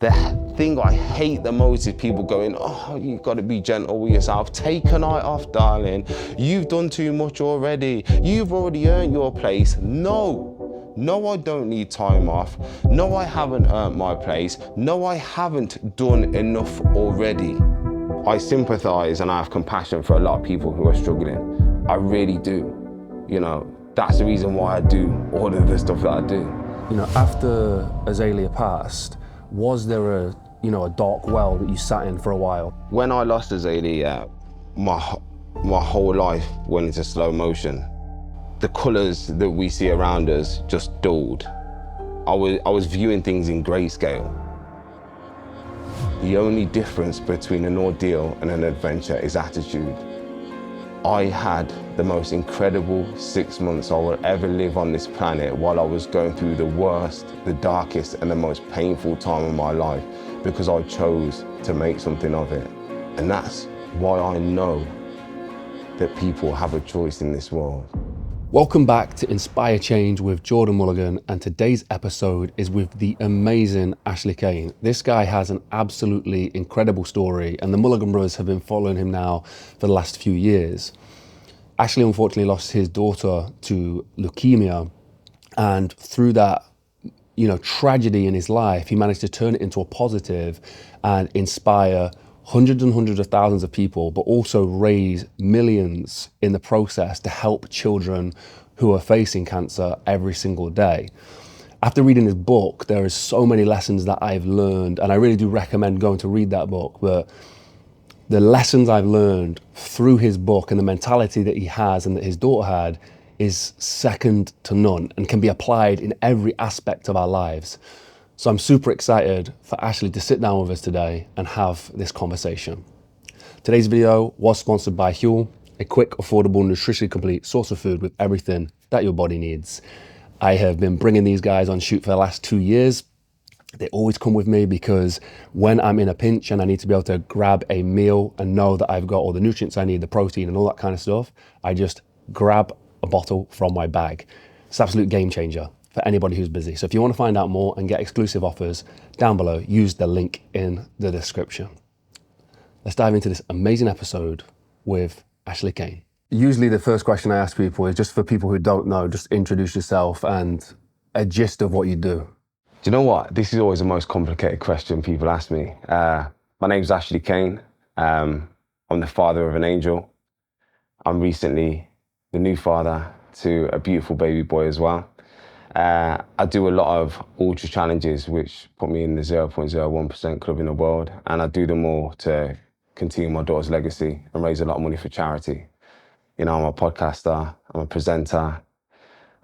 The thing I hate the most is people going, oh, you've got to be gentle with yourself. Take a night off, darling. You've done too much already. You've already earned your place. No, I don't need time off. No, I haven't earned my place. No, I haven't done enough already. I sympathize and I have compassion for a lot of people who are struggling. I really do. You know, that's the reason why I do all of the stuff that I do. You know, after Azaylia passed, was there a dark well that you sat in for a while? When I lost Azaylia, my whole life went into slow motion. The colours that we see around us just dulled. I was viewing things in grayscale. The only difference between an ordeal and an adventure is attitude. I had the most incredible 6 months I will ever live on this planet while I was going through the worst, the darkest, and the most painful time of my life because I chose to make something of it. And that's why I know that people have a choice in this world. Welcome back to Inspire Change with Jordan Mulligan, and today's episode is with the amazing Cain. This guy has an absolutely incredible story, and the Mulligan brothers have been following him now for the last few years. Ashley unfortunately lost his daughter to leukemia, and through that, tragedy in his life, he managed to turn it into a positive and inspire hundreds and hundreds of thousands of people, but also raise millions in the process to help children who are facing cancer every single day. After reading his book, there is so many lessons that I've learned, and I really do recommend going to read that book. But the lessons I've learned through his book and the mentality that he has and that his daughter had is second to none and can be applied in every aspect of our lives. So I'm super excited for Ashley to sit down with us today and have this conversation. Today's video was sponsored by Huel, a quick, affordable, nutritionally complete source of food with everything that your body needs. I have been bringing these guys on shoot for the last 2 years. They always come with me because when I'm in a pinch and I need to be able to grab a meal and know that I've got all the nutrients I need, the protein and all that kind of stuff, I just grab a bottle from my bag. It's an absolute game changer for anybody who's busy. So if you want to find out more and get exclusive offers down below, use the link in the description. Let's dive into this amazing episode with Cain. Usually the first question I ask people is just for people who don't know, just introduce yourself and a gist of what you do. Do you know what? This is always the most complicated question people ask me. My name's Cain. I'm the father of an angel. I'm recently the new father to a beautiful baby boy as well. I do a lot of ultra challenges, which put me in the 0.01% club in the world. And I do them all to continue my daughter's legacy and raise a lot of money for charity. I'm a podcaster, I'm a presenter,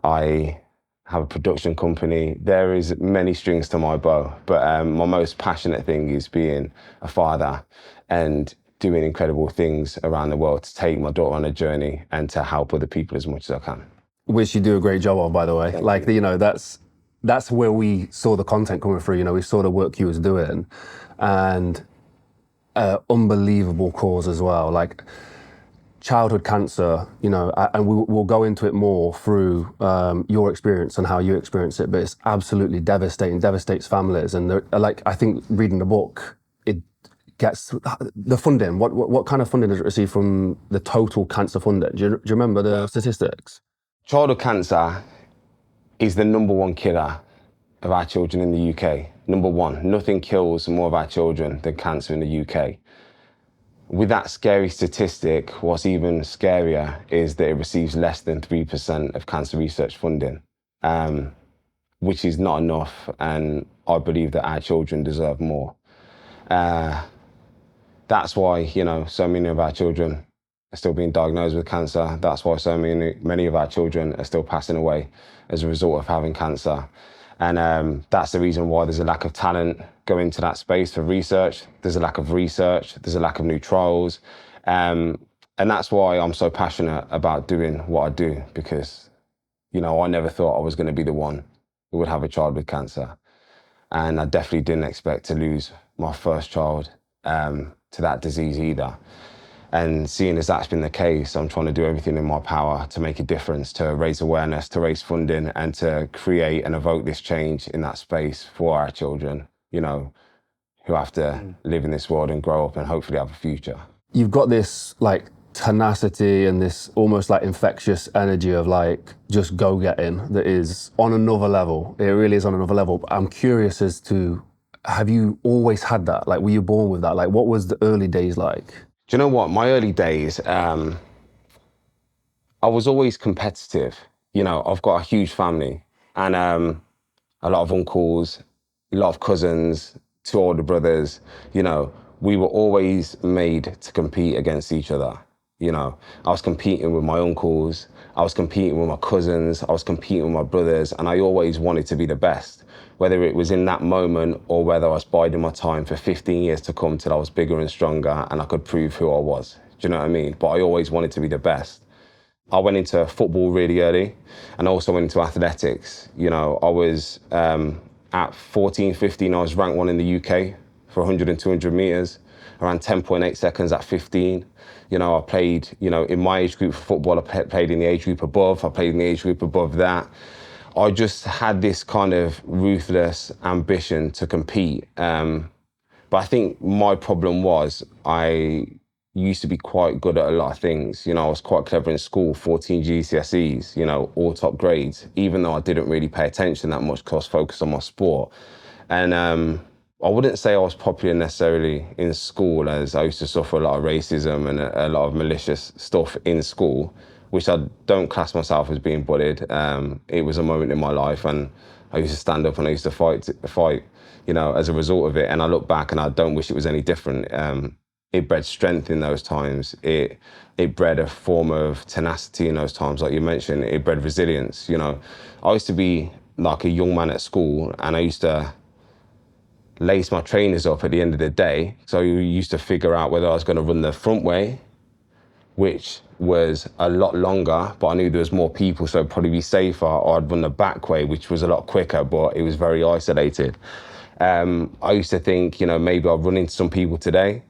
I have a production company. There is many strings to my bow, but my most passionate thing is being a father and doing incredible things around the world to take my daughter on a journey and to help other people as much as I can. Which you do a great job of, by the way. That's where we saw the content coming through. We saw the work you was doing, and unbelievable cause as well. Like childhood cancer, and we'll go into it more through your experience and how you experience it. But it's absolutely devastating, devastates families. And I think reading the book, it gets the funding. What kind of funding does it receive from the total cancer funding? Do you remember the statistics? Childhood cancer is the #1 killer of our children in the UK. #1. Nothing kills more of our children than cancer in the UK. With that scary statistic, what's even scarier is that it receives less than 3% of cancer research funding, which is not enough. And I believe that our children deserve more. That's why, so many of our children are still being diagnosed with cancer. That's why so many of our children are still passing away as a result of having cancer. And that's the reason why there's a lack of talent going into that space for research. There's a lack of research. There's a lack of new trials. And that's why I'm so passionate about doing what I do, because, I never thought I was going to be the one who would have a child with cancer. And I definitely didn't expect to lose my first child to that disease either. And seeing as that's been the case, I'm trying to do everything in my power to make a difference, to raise awareness, to raise funding, and to create and evoke this change in that space for our children. who have to live in this world and grow up and hopefully have a future. You've got this like tenacity and this almost like infectious energy of like just go-getting that is on another level. It really is on another level. But I'm curious as to, have you always had that? Like, were you born with that? Like, what was the early days like? Do you know what? My early days, I was always competitive. You know, I've got a huge family and a lot of uncles, a lot of cousins, two older brothers. You know, we were always made to compete against each other. You know, I was competing with my uncles, I was competing with my cousins, I was competing with my brothers, and I always wanted to be the best, whether it was in that moment or whether I was biding my time for 15 years to come till I was bigger and stronger and I could prove who I was. Do you know what I mean? But I always wanted to be the best. I went into football really early and also went into athletics. You know, I was at 14, 15, I was ranked one in the UK for 100 and 200 meters, around 10.8 seconds at 15. You know, I played, you know, in my age group for football, I played in the age group above, I played in the age group above that. I just had this kind of ruthless ambition to compete. But I think my problem was I used to be quite good at a lot of things. You know, I was quite clever in school, 14 GCSEs, you know, all top grades, even though I didn't really pay attention that much because I was focused on my sport. And I wouldn't say I was popular necessarily in school, as I used to suffer a lot of racism and a lot of malicious stuff in school, which I don't class myself as being bullied. It was a moment in my life and I used to stand up and I used to fight, you know, as a result of it. And I look back and I don't wish it was any different. It bred strength in those times. It bred a form of tenacity in those times, like you mentioned. It bred resilience, you know. I used to be like a young man at school and I used to lace my trainers up at the end of the day. So you used to figure out whether I was going to run the front way, which was a lot longer, but I knew there was more people, so it'd probably be safer, or I'd run the back way, which was a lot quicker, but it was very isolated. I used to think, you know, maybe I'll run into some people today.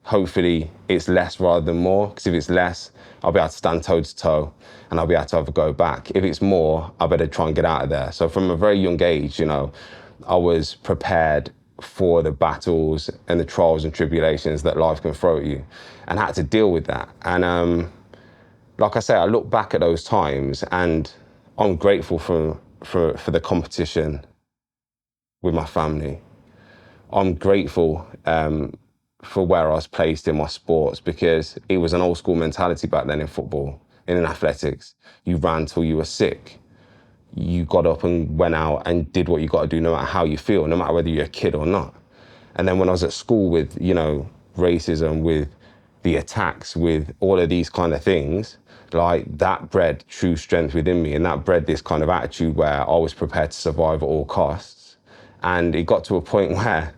Hopefully it's less rather than more, because if it's less, I'll be able to stand toe to toe and I'll be able to have a go back. If it's more, I better try and get out of there. So from a very young age, you know, I was prepared for the battles and the trials and tribulations that life can throw at you and had to deal with that. And like I say, I look back at those times and I'm grateful for the competition with my family. I'm grateful for where I was placed in my sports, because it was an old school mentality back then in football, in athletics. You ran till you were sick. You got up and went out and did what you got to do, no matter how you feel, no matter whether you're a kid or not. And then when I was at school with, you know, racism, with the attacks, with all of these kind of things, like that bred true strength within me, and that bred this kind of attitude where I was prepared to survive at all costs. And it got to a point where,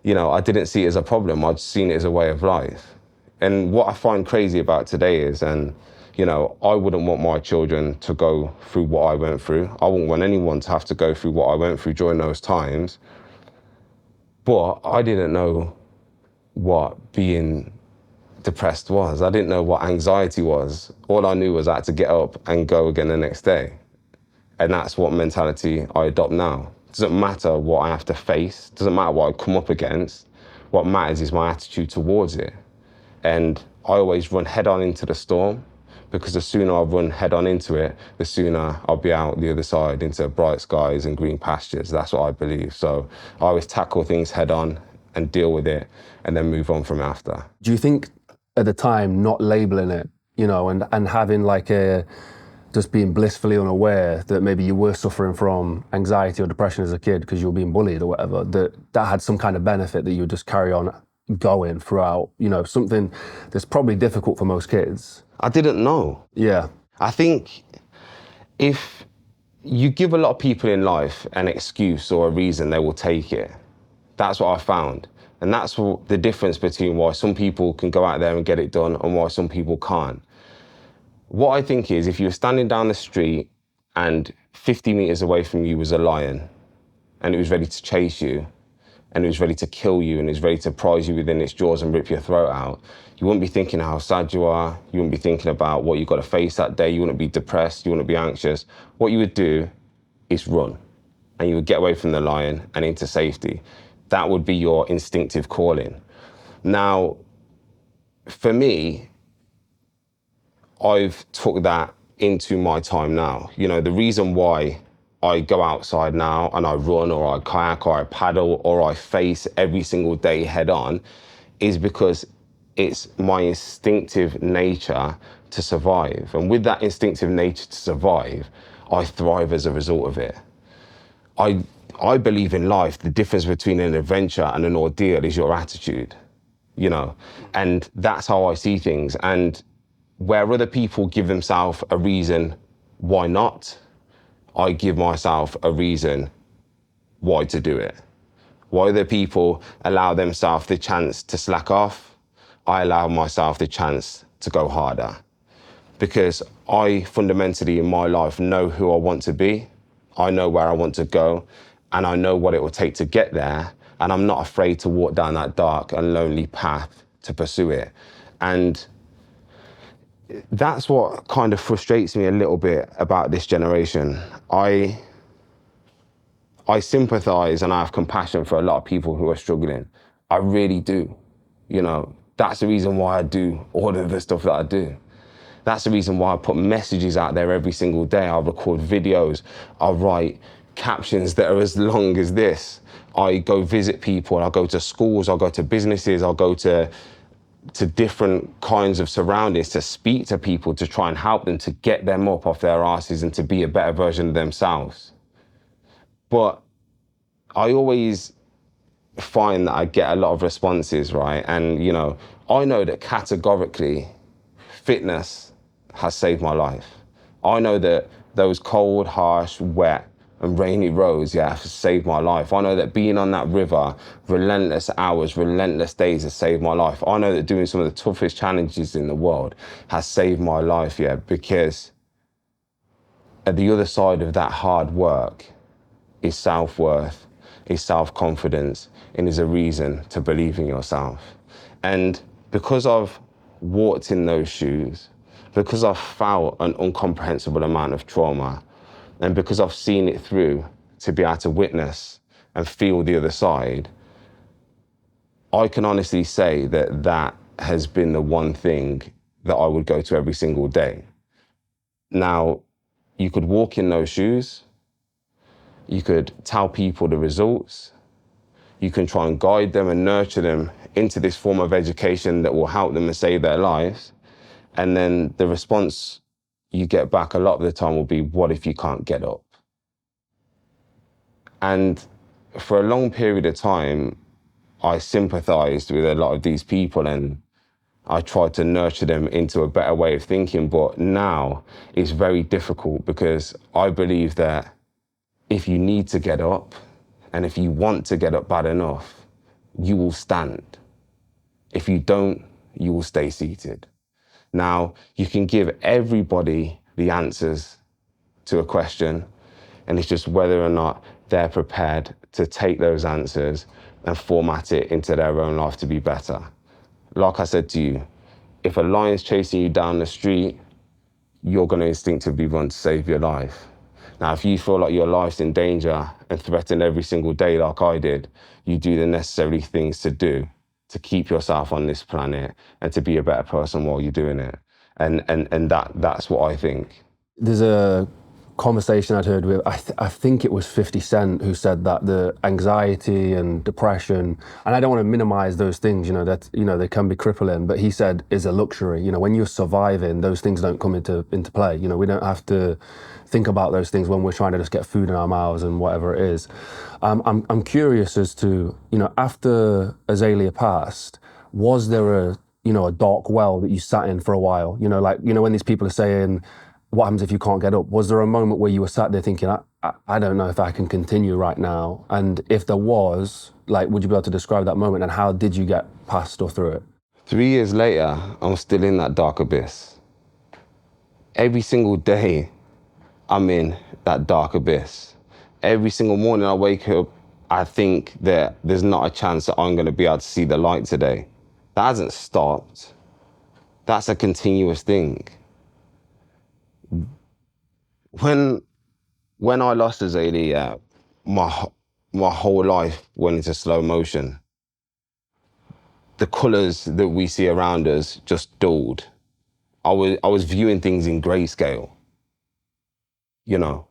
you know, I didn't see it as a problem. I'd seen it as a way of life. And what I find crazy about today is, and you know, I wouldn't want my children to go through what I went through. I wouldn't want anyone to have to go through what I went through during those times. But I didn't know what being depressed was. I didn't know what anxiety was. All I knew was I had to get up and go again the next day. And that's what mentality I adopt now. It doesn't matter what I have to face. It doesn't matter what I come up against. What matters is my attitude towards it. And I always run head on into the storm, because the sooner I run head on into it, the sooner I'll be out the other side into bright skies and green pastures. That's what I believe. So I always tackle things head on and deal with it and then move on from after. Do you think at the time not labeling it, you know, and having like just being blissfully unaware that maybe you were suffering from anxiety or depression as a kid because you were being bullied or whatever, that had some kind of benefit that you would just carry on going throughout, you know, something that's probably difficult for most kids? I didn't know. Yeah. I think if you give a lot of people in life an excuse or a reason, they will take it. That's what I found. And that's the difference between why some people can go out there and get it done and why some people can't. What I think is, if you're standing down the street and 50 meters away from you was a lion and it was ready to chase you and it was ready to kill you and it was ready to prize you within its jaws and rip your throat out, you wouldn't be thinking how sad you are. You wouldn't be thinking about what you've got to face that day. You wouldn't be depressed. You wouldn't be anxious. What you would do is run, and you would get away from the lion and into safety. That would be your instinctive calling. Now, for me, I've took that into my time now. You know, the reason why I go outside now and I run or I kayak or I paddle or I face every single day head on is because it's my instinctive nature to survive. And with that instinctive nature to survive, I thrive as a result of it. I believe in life, the difference between an adventure and an ordeal is your attitude, you know, and that's how I see things. And where other people give themselves a reason why not, I give myself a reason why to do it. Why other people allow themselves the chance to slack off, I allow myself the chance to go harder. Because I fundamentally in my life know who I want to be, I know where I want to go, and I know what it will take to get there, and I'm not afraid to walk down that dark and lonely path to pursue it. And that's what kind of frustrates me a little bit about this generation. I sympathize and I have compassion for a lot of people who are struggling. I really do. You know, that's the reason why I do all of the stuff that I do. That's the reason why I put messages out there every single day. I record videos. I write captions that are as long as this. I go visit people. I go to schools. I go to businesses. I go to different kinds of surroundings to speak to people, to try and help them to get them up off their asses and to be a better version of themselves. But I always find that I get a lot of responses, right? And, you know, I know that categorically fitness has saved my life. I know that those cold, harsh, wet and rainy roads, have saved my life. I know that being on that river, relentless hours, relentless days has saved my life. I know that doing some of the toughest challenges in the world has saved my life, because at the other side of that hard work is self-worth, is self-confidence, and is a reason to believe in yourself. And because I've walked in those shoes, because I've felt an incomprehensible amount of trauma, and because I've seen it through to be able to witness and feel the other side, I can honestly say that that has been the one thing that I would go to every single day. Now, you could walk in those shoes, you could tell people the results, you can try and guide them and nurture them into this form of education that will help them and save their lives. And then the response you get back a lot of the time will be, what if you can't get up? And for a long period of time, I sympathized with a lot of these people and I tried to nurture them into a better way of thinking. But now it's very difficult because I believe that if you need to get up and if you want to get up bad enough, you will stand. If you don't, you will stay seated. Now, you can give everybody the answers to a question, and it's just whether or not they're prepared to take those answers and format it into their own life to be better. Like I said to you, if a lion's chasing you down the street, you're going to instinctively run to save your life. Now, if you feel like your life's in danger and threatened every single day like I did, you do the necessary things to do to keep yourself on this planet and to be a better person while you're doing it. And that's what I think. There's a conversation I'd heard with, I think it was 50 Cent, who said that the anxiety and depression, and I don't want to minimize those things, that, they can be crippling, but he said is a luxury. When you're surviving, those things don't come into play. We don't have to think about those things when we're trying to just get food in our mouths and whatever it is. I'm curious as to, after Azaylia passed, was there a dark well that you sat in for a while? When these people are saying, what happens if you can't get up? Was there a moment where you were sat there thinking, I don't know if I can continue right now? And if there was, would you be able to describe that moment and how did you get past or through it? 3 years later, I'm still in that dark abyss. Every single day, I'm in that dark abyss. Every single morning I wake up, I think that there's not a chance that I'm gonna be able to see the light today. That hasn't stopped. That's a continuous thing. When I lost Azaylia, my my whole life went into slow motion. The colours that we see around us just dulled. I was viewing things in grayscale. You know,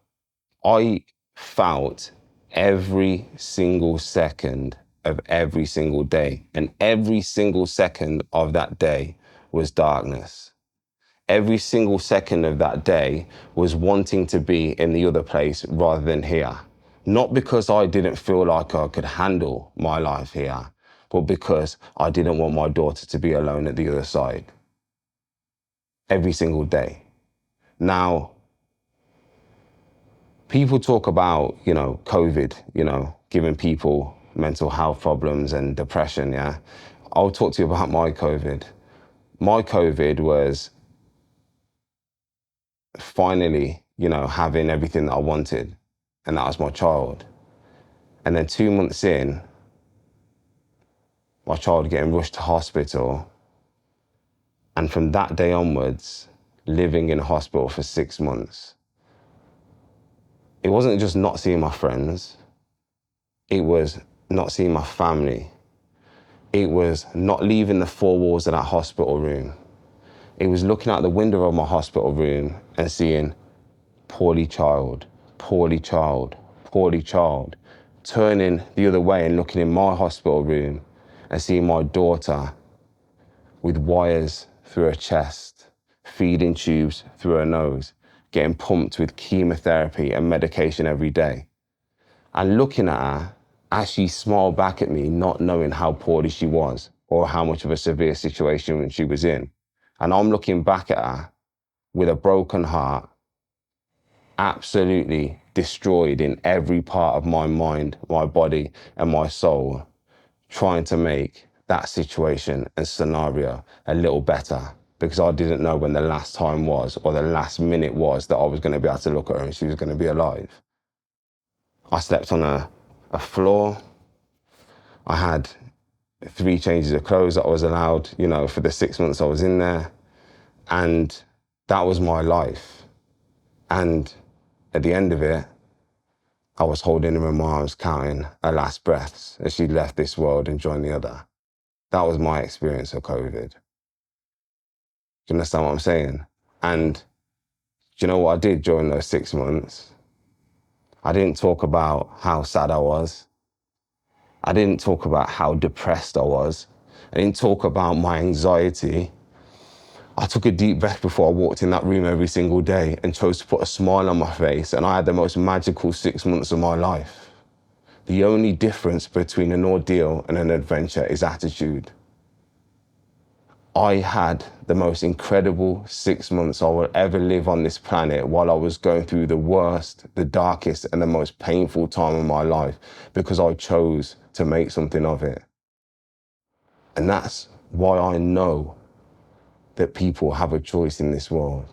I felt every single second of every single day, and every single second of that day was darkness. Every single second of that day was wanting to be in the other place rather than here. Not because I didn't feel like I could handle my life here, but because I didn't want my daughter to be alone at the other side. Every single day. Now, people talk about, COVID, giving people mental health problems and depression, yeah? I'll talk to you about my COVID. My COVID was finally, having everything that I wanted, and that was my child. And then 2 months in, my child getting rushed to hospital, and from that day onwards, living in hospital for 6 months. It wasn't just not seeing my friends, it was not seeing my family. It was not leaving the four walls of that hospital room. It was looking out the window of my hospital room and seeing poorly child, poorly child, poorly child, turning the other way and looking in my hospital room and seeing my daughter with wires through her chest, feeding tubes through her nose, getting pumped with chemotherapy and medication every day. And looking at her as she smiled back at me, not knowing how poorly she was or how much of a severe situation she was in. And I'm looking back at her with a broken heart, absolutely destroyed in every part of my mind, my body, and my soul, trying to make that situation and scenario a little better, because I didn't know when the last time was or the last minute was that I was going to be able to look at her and she was going to be alive. I slept on a floor. I had 3 changes of clothes that I was allowed, for the 6 months I was in there. And that was my life. And at the end of it, I was holding her in my arms, counting her last breaths as she left this world and joined the other. That was my experience of COVID. Do you understand what I'm saying? And do you know what I did during those 6 months? I didn't talk about how sad I was. I didn't talk about how depressed I was. I didn't talk about my anxiety. I took a deep breath before I walked in that room every single day and chose to put a smile on my face, and I had the most magical 6 months of my life. The only difference between an ordeal and an adventure is attitude. I had the most incredible 6 months I will ever live on this planet while I was going through the worst, the darkest, and the most painful time of my life, because I chose to make something of it. And that's why I know that people have a choice in this world,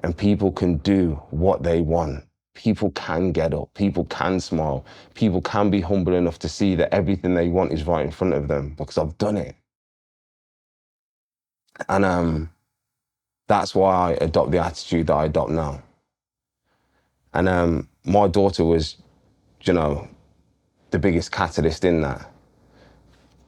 and people can do what they want. People can get up, people can smile, people can be humble enough to see that everything they want is right in front of them, because I've done it. And that's why I adopt the attitude that I adopt now. And my daughter was, the biggest catalyst in that.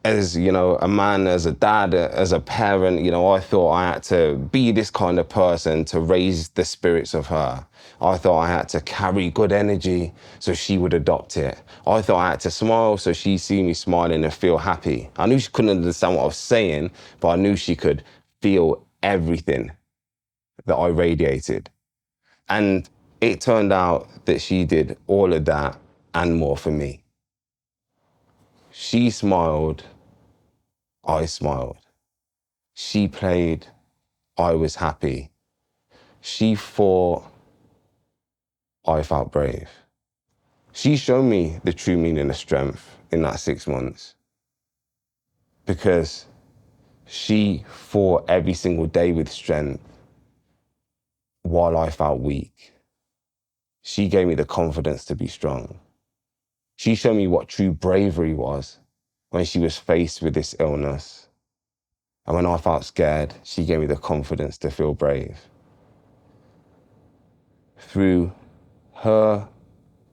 As, a man, as a dad, as a parent, I thought I had to be this kind of person to raise the spirits of her. I thought I had to carry good energy so she would adopt it. I thought I had to smile so she'd see me smiling and feel happy. I knew she couldn't understand what I was saying, but I knew she could feel everything that I radiated. And it turned out that she did all of that and more for me. She smiled, I smiled. She played, I was happy. She fought, I felt brave. She showed me the true meaning of strength in that 6 months, because she fought every single day with strength while I felt weak. She gave me the confidence to be strong. She showed me what true bravery was when she was faced with this illness. And when I felt scared, she gave me the confidence to feel brave. Through her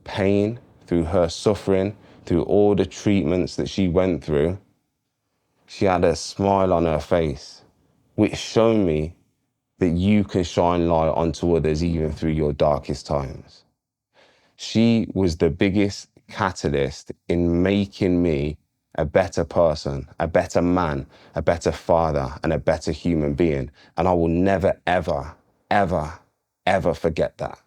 pain, through her suffering, through all the treatments that she went through, she had a smile on her face, which showed me that you can shine light onto others even through your darkest times. She was the biggest catalyst in making me a better person, a better man, a better father, and a better human being. And I will never, ever, ever, ever forget that.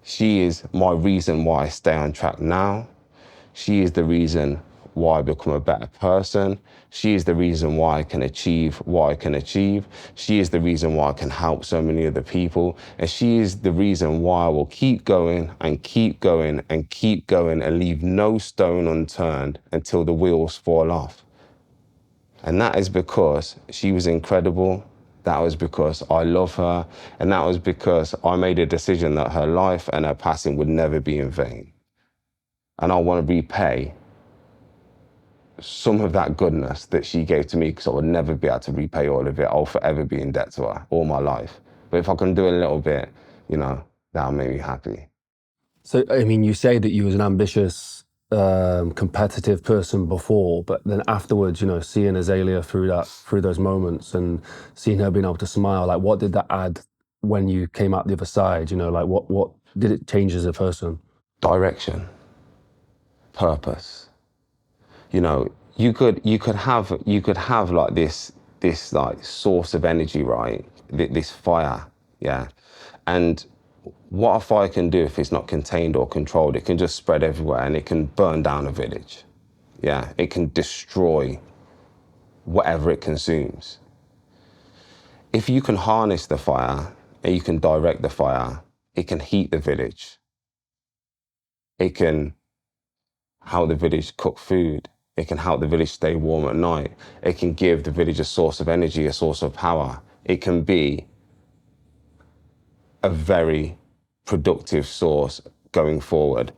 She is my reason why I stay on track now. She is the reason why I become a better person. She is the reason why I can achieve what I can achieve. She is the reason why I can help so many other people. And she is the reason why I will keep going and keep going and keep going and leave no stone unturned until the wheels fall off. And that is because she was incredible. That was because I love her. And that was because I made a decision that her life and her passing would never be in vain. And I want to repay some of that goodness that she gave to me, because I would never be able to repay all of it. I'll forever be in debt to her all my life. But if I can do a little bit, that'll make me happy. So, I mean, you say that you was an ambitious, competitive person before, but then afterwards, seeing Azaylia through those moments and seeing her being able to smile, like what did that add when you came out the other side? Like what did it change as a person? Direction, purpose. You could have like this like source of energy, right? This fire, yeah. And what a fire can do if it's not contained or controlled, it can just spread everywhere and it can burn down a village. Yeah, it can destroy whatever it consumes. If you can harness the fire and you can direct the fire, it can heat the village. It can help the village cook food. It can help the village stay warm at night. It can give the village a source of energy, a source of power. It can be a very productive source going forward.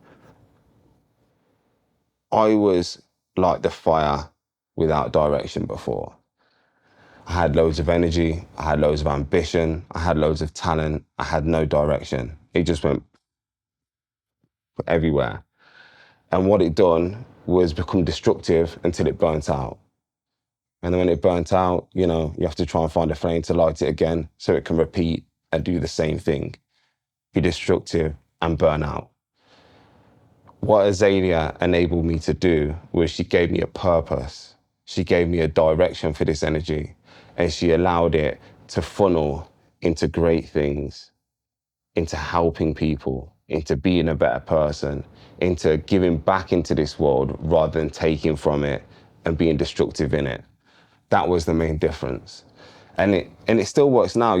I was like the fire without direction before. I had loads of energy, I had loads of ambition, I had loads of talent, I had no direction. It just went everywhere. And what it done was become destructive until it burnt out. And then when it burnt out, you have to try and find a flame to light it again so it can repeat and do the same thing, be destructive and burn out. What Azaylia enabled me to do was she gave me a purpose. She gave me a direction for this energy, and she allowed it to funnel into great things, into helping people, into being a better person, into giving back into this world rather than taking from it and being destructive in it. That was the main difference. And it still works now,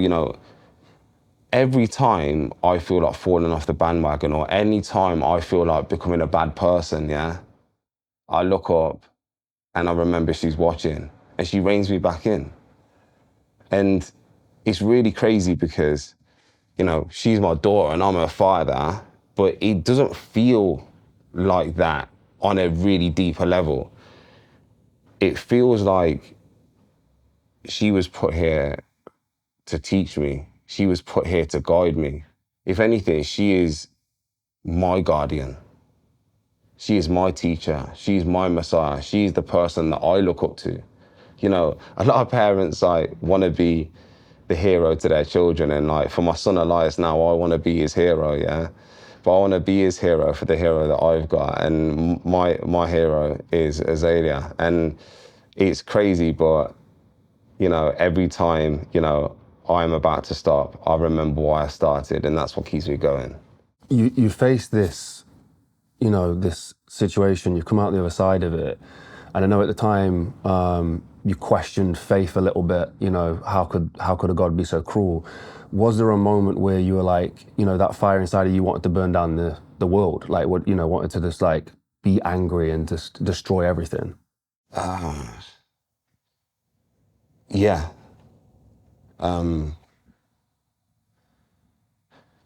every time I feel like falling off the bandwagon, or any time I feel like becoming a bad person, yeah, I look up and I remember she's watching and she reins me back in. And it's really crazy because, she's my daughter and I'm her father, but it doesn't feel like that on a really deeper level. It feels like she was put here to teach me. She was put here to guide me. If anything, she is my guardian. She is my teacher. She's my messiah. She's the person that I look up to. A lot of parents want to be the hero to their children, and for my son Elias now, I want to be his hero, yeah. But I want to be his hero for the hero that I've got, and my hero is Azaylia. And it's crazy, but every time I'm about to stop, I remember why I started, and that's what keeps me going. You face this, this situation, you've come out the other side of it. And I know at the time, you questioned faith a little bit, how could a God be so cruel? Was there a moment where you were like, that fire inside of you wanted to burn down the world? Like, what, wanted to just be angry and just destroy everything? Yeah. You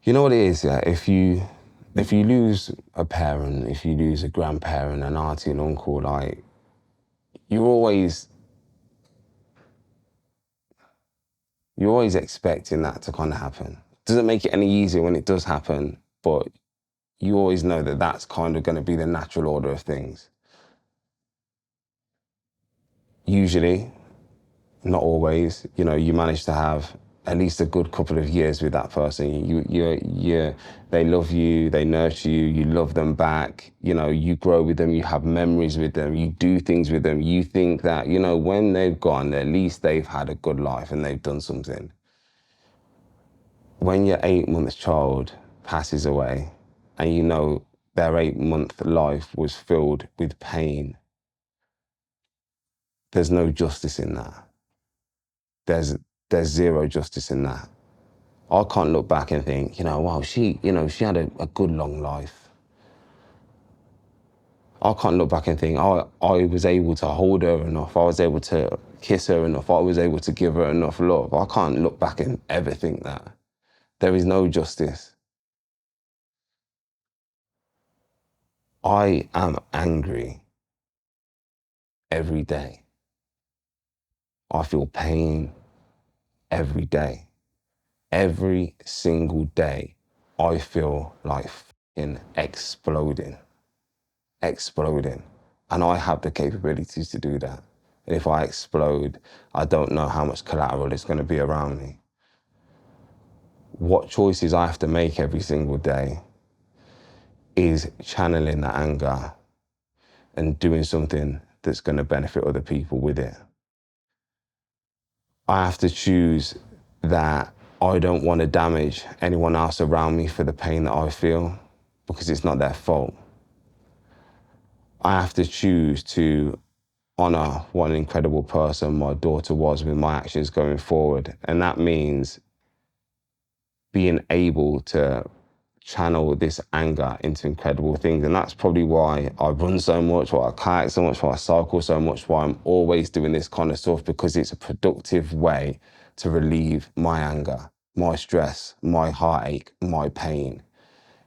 know what it is, yeah? If you lose a parent, if you lose a grandparent, an auntie, an uncle, you're always expecting that to kind of happen. Doesn't make it any easier when it does happen, but you always know that that's kind of going to be the natural order of things. Usually, not always, you manage to have at least a good couple of years with that person. They love you, they nurture you, you love them back, you grow with them, you have memories with them, you do things with them. You think that, when they've gone, at least they've had a good life and they've done something. When your 8-month child passes away and their 8-month life was filled with pain, there's no justice in that. There's zero justice in that. I can't look back and think, wow, she had a good long life. I can't look back and think, I was able to hold her enough. I was able to kiss her enough. I was able to give her enough love. I can't look back and ever think that. There is no justice. I am angry every day. I feel pain every day. Every single day, I feel like fucking exploding. And I have the capabilities to do that. And if I explode, I don't know how much collateral is going to be around me. What choices I have to make every single day is channeling that anger and doing something that's going to benefit other people with it. I have to choose that I don't want to damage anyone else around me for the pain that I feel, because it's not their fault. I have to choose to honor what an incredible person my daughter was with my actions going forward. And that means being able to channel this anger into incredible things. And that's probably why I run so much, why I kayak so much, why I cycle so much, why I'm always doing this kind of stuff, because it's a productive way to relieve my anger, my stress, my heartache, my pain,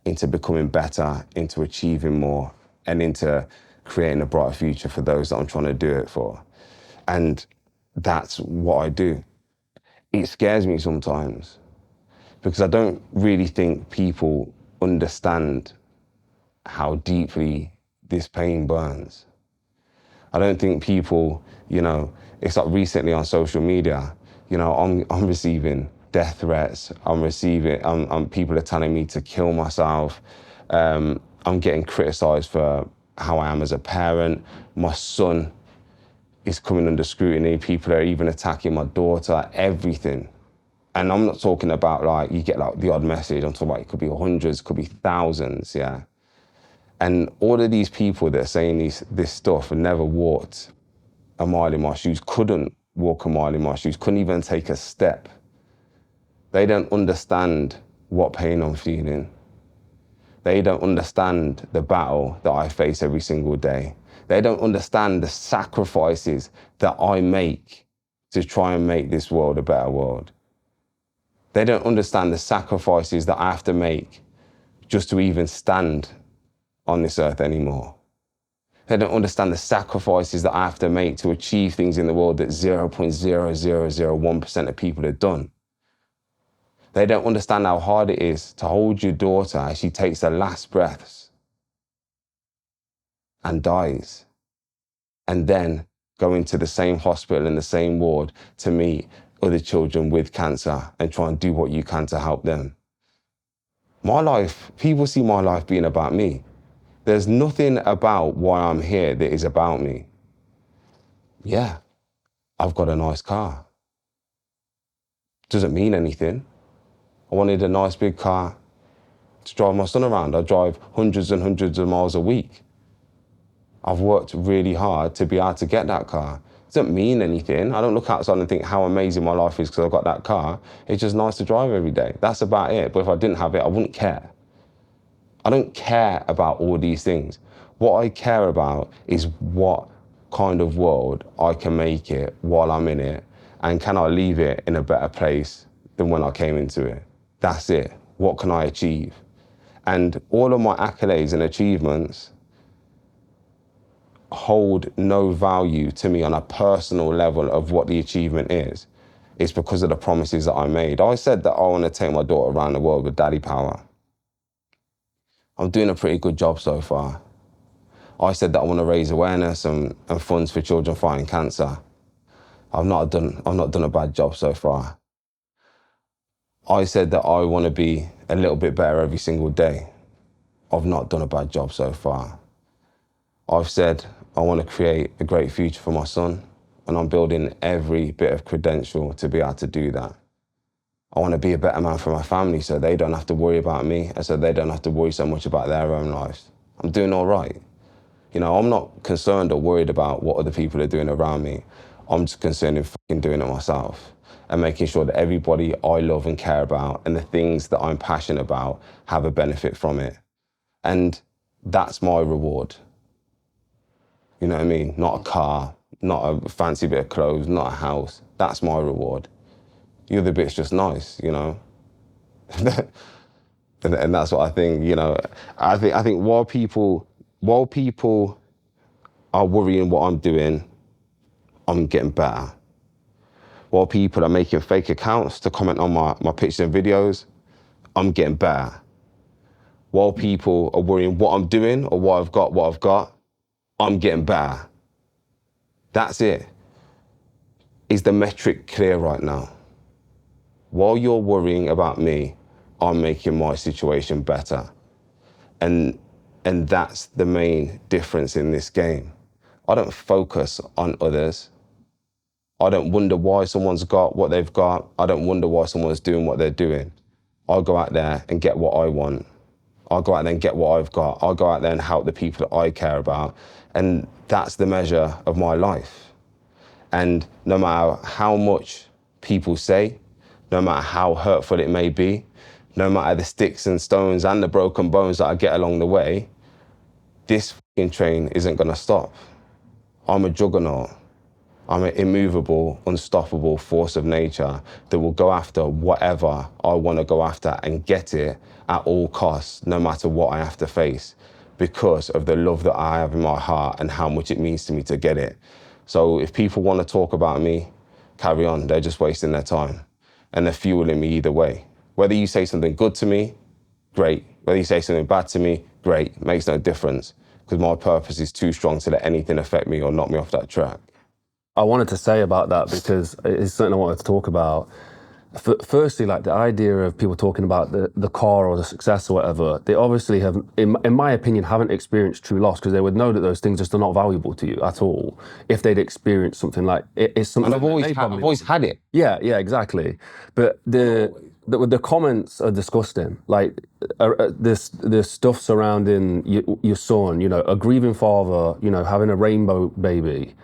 into becoming better, into achieving more, and into creating a brighter future for those that I'm trying to do it for. And that's what I do. It scares me sometimes because I don't really think people understand how deeply this pain burns. I don't think people, it's like recently on social media, I'm receiving death threats. People are telling me to kill myself. I'm getting criticized for how I am as a parent. My son is coming under scrutiny. People are even attacking my daughter, everything. And I'm not talking about you get the odd message. I'm talking about it could be hundreds, could be thousands, yeah. And all of these people that are saying this stuff never walked a mile in my shoes, couldn't walk a mile in my shoes, couldn't even take a step. They don't understand what pain I'm feeling. They don't understand the battle that I face every single day. They don't understand the sacrifices that I make to try and make this world a better world. They don't understand the sacrifices that I have to make just to even stand on this earth anymore. They don't understand the sacrifices that I have to make to achieve things in the world that 0.0001% of people have done. They don't understand how hard it is to hold your daughter as she takes her last breaths and dies, and then go into the same hospital in the same ward to meet other children with cancer and try and do what you can to help them. My life, people see my life being about me. There's nothing about why I'm here that is about me. Yeah, I've got a nice car. Doesn't mean anything. I wanted a nice big car to drive my son around. I drive hundreds and hundreds of miles a week. I've worked really hard to be able to get that car. It doesn't mean anything. I don't look outside and think how amazing my life is because I've got that car. It's just nice to drive every day. That's about it. But if I didn't have it, I wouldn't care. I don't care about all these things. What I care about is what kind of world I can make it while I'm in it, and can I leave it in a better place than when I came into it. That's it. What can I achieve? And all of my accolades and achievements hold no value to me on a personal level of what the achievement is. It's because of the promises that I made. I said that I want to take my daughter around the world with daddy power. I'm doing a pretty good job so far. I said that I want to raise awareness and funds for children fighting cancer. I've not done a bad job so far. I said that I want to be a little bit better every single day. I've not done a bad job so far. I've said I want to create a great future for my son, and I'm building every bit of credential to be able to do that. I want to be a better man for my family so they don't have to worry about me, and so they don't have to worry so much about their own lives. I'm doing all right. You know, I'm not concerned or worried about what other people are doing around me. I'm just concerned in fucking doing it myself and making sure that everybody I love and care about and the things that I'm passionate about have a benefit from it. And that's my reward. You know what I mean? Not a car, not a fancy bit of clothes, not a house. That's my reward. The other bit's just nice, you know? and that's what I think, you know. I think while people are worrying what I'm doing, I'm getting better. While people are making fake accounts to comment on my pictures and videos, I'm getting better. While people are worrying what I'm doing or what I've got, I'm getting better. That's it. Is the metric clear right now? While you're worrying about me, I'm making my situation better. And that's the main difference in this game. I don't focus on others. I don't wonder why someone's got what they've got. I don't wonder why someone's doing what they're doing. I'll go out there and get what I want. I'll go out there and get what I've got. I'll go out there and help the people that I care about. And that's the measure of my life. And no matter how much people say, no matter how hurtful it may be, no matter the sticks and stones and the broken bones that I get along the way, this fucking train isn't gonna stop. I'm a juggernaut. I'm an immovable, unstoppable force of nature that will go after whatever I want to go after and get it at all costs, no matter what I have to face, because of the love that I have in my heart and how much it means to me to get it. So if people want to talk about me, carry on. They're just wasting their time. And they're fueling me either way. Whether you say something good to me, great. Whether you say something bad to me, great. Makes no difference, because my purpose is too strong to let anything affect me or knock me off that track. I wanted to say about that because it's something I wanted to talk about. Firstly, like the idea of people talking about the car or the success or whatever, they obviously have, in my opinion, haven't experienced true loss, because they would know that those things just are not valuable to you at all if they'd experienced something like it's something. And I've always had it. Yeah, exactly. But the comments are disgusting. Like this stuff surrounding your son, you know, a grieving father, you know, having a rainbow baby.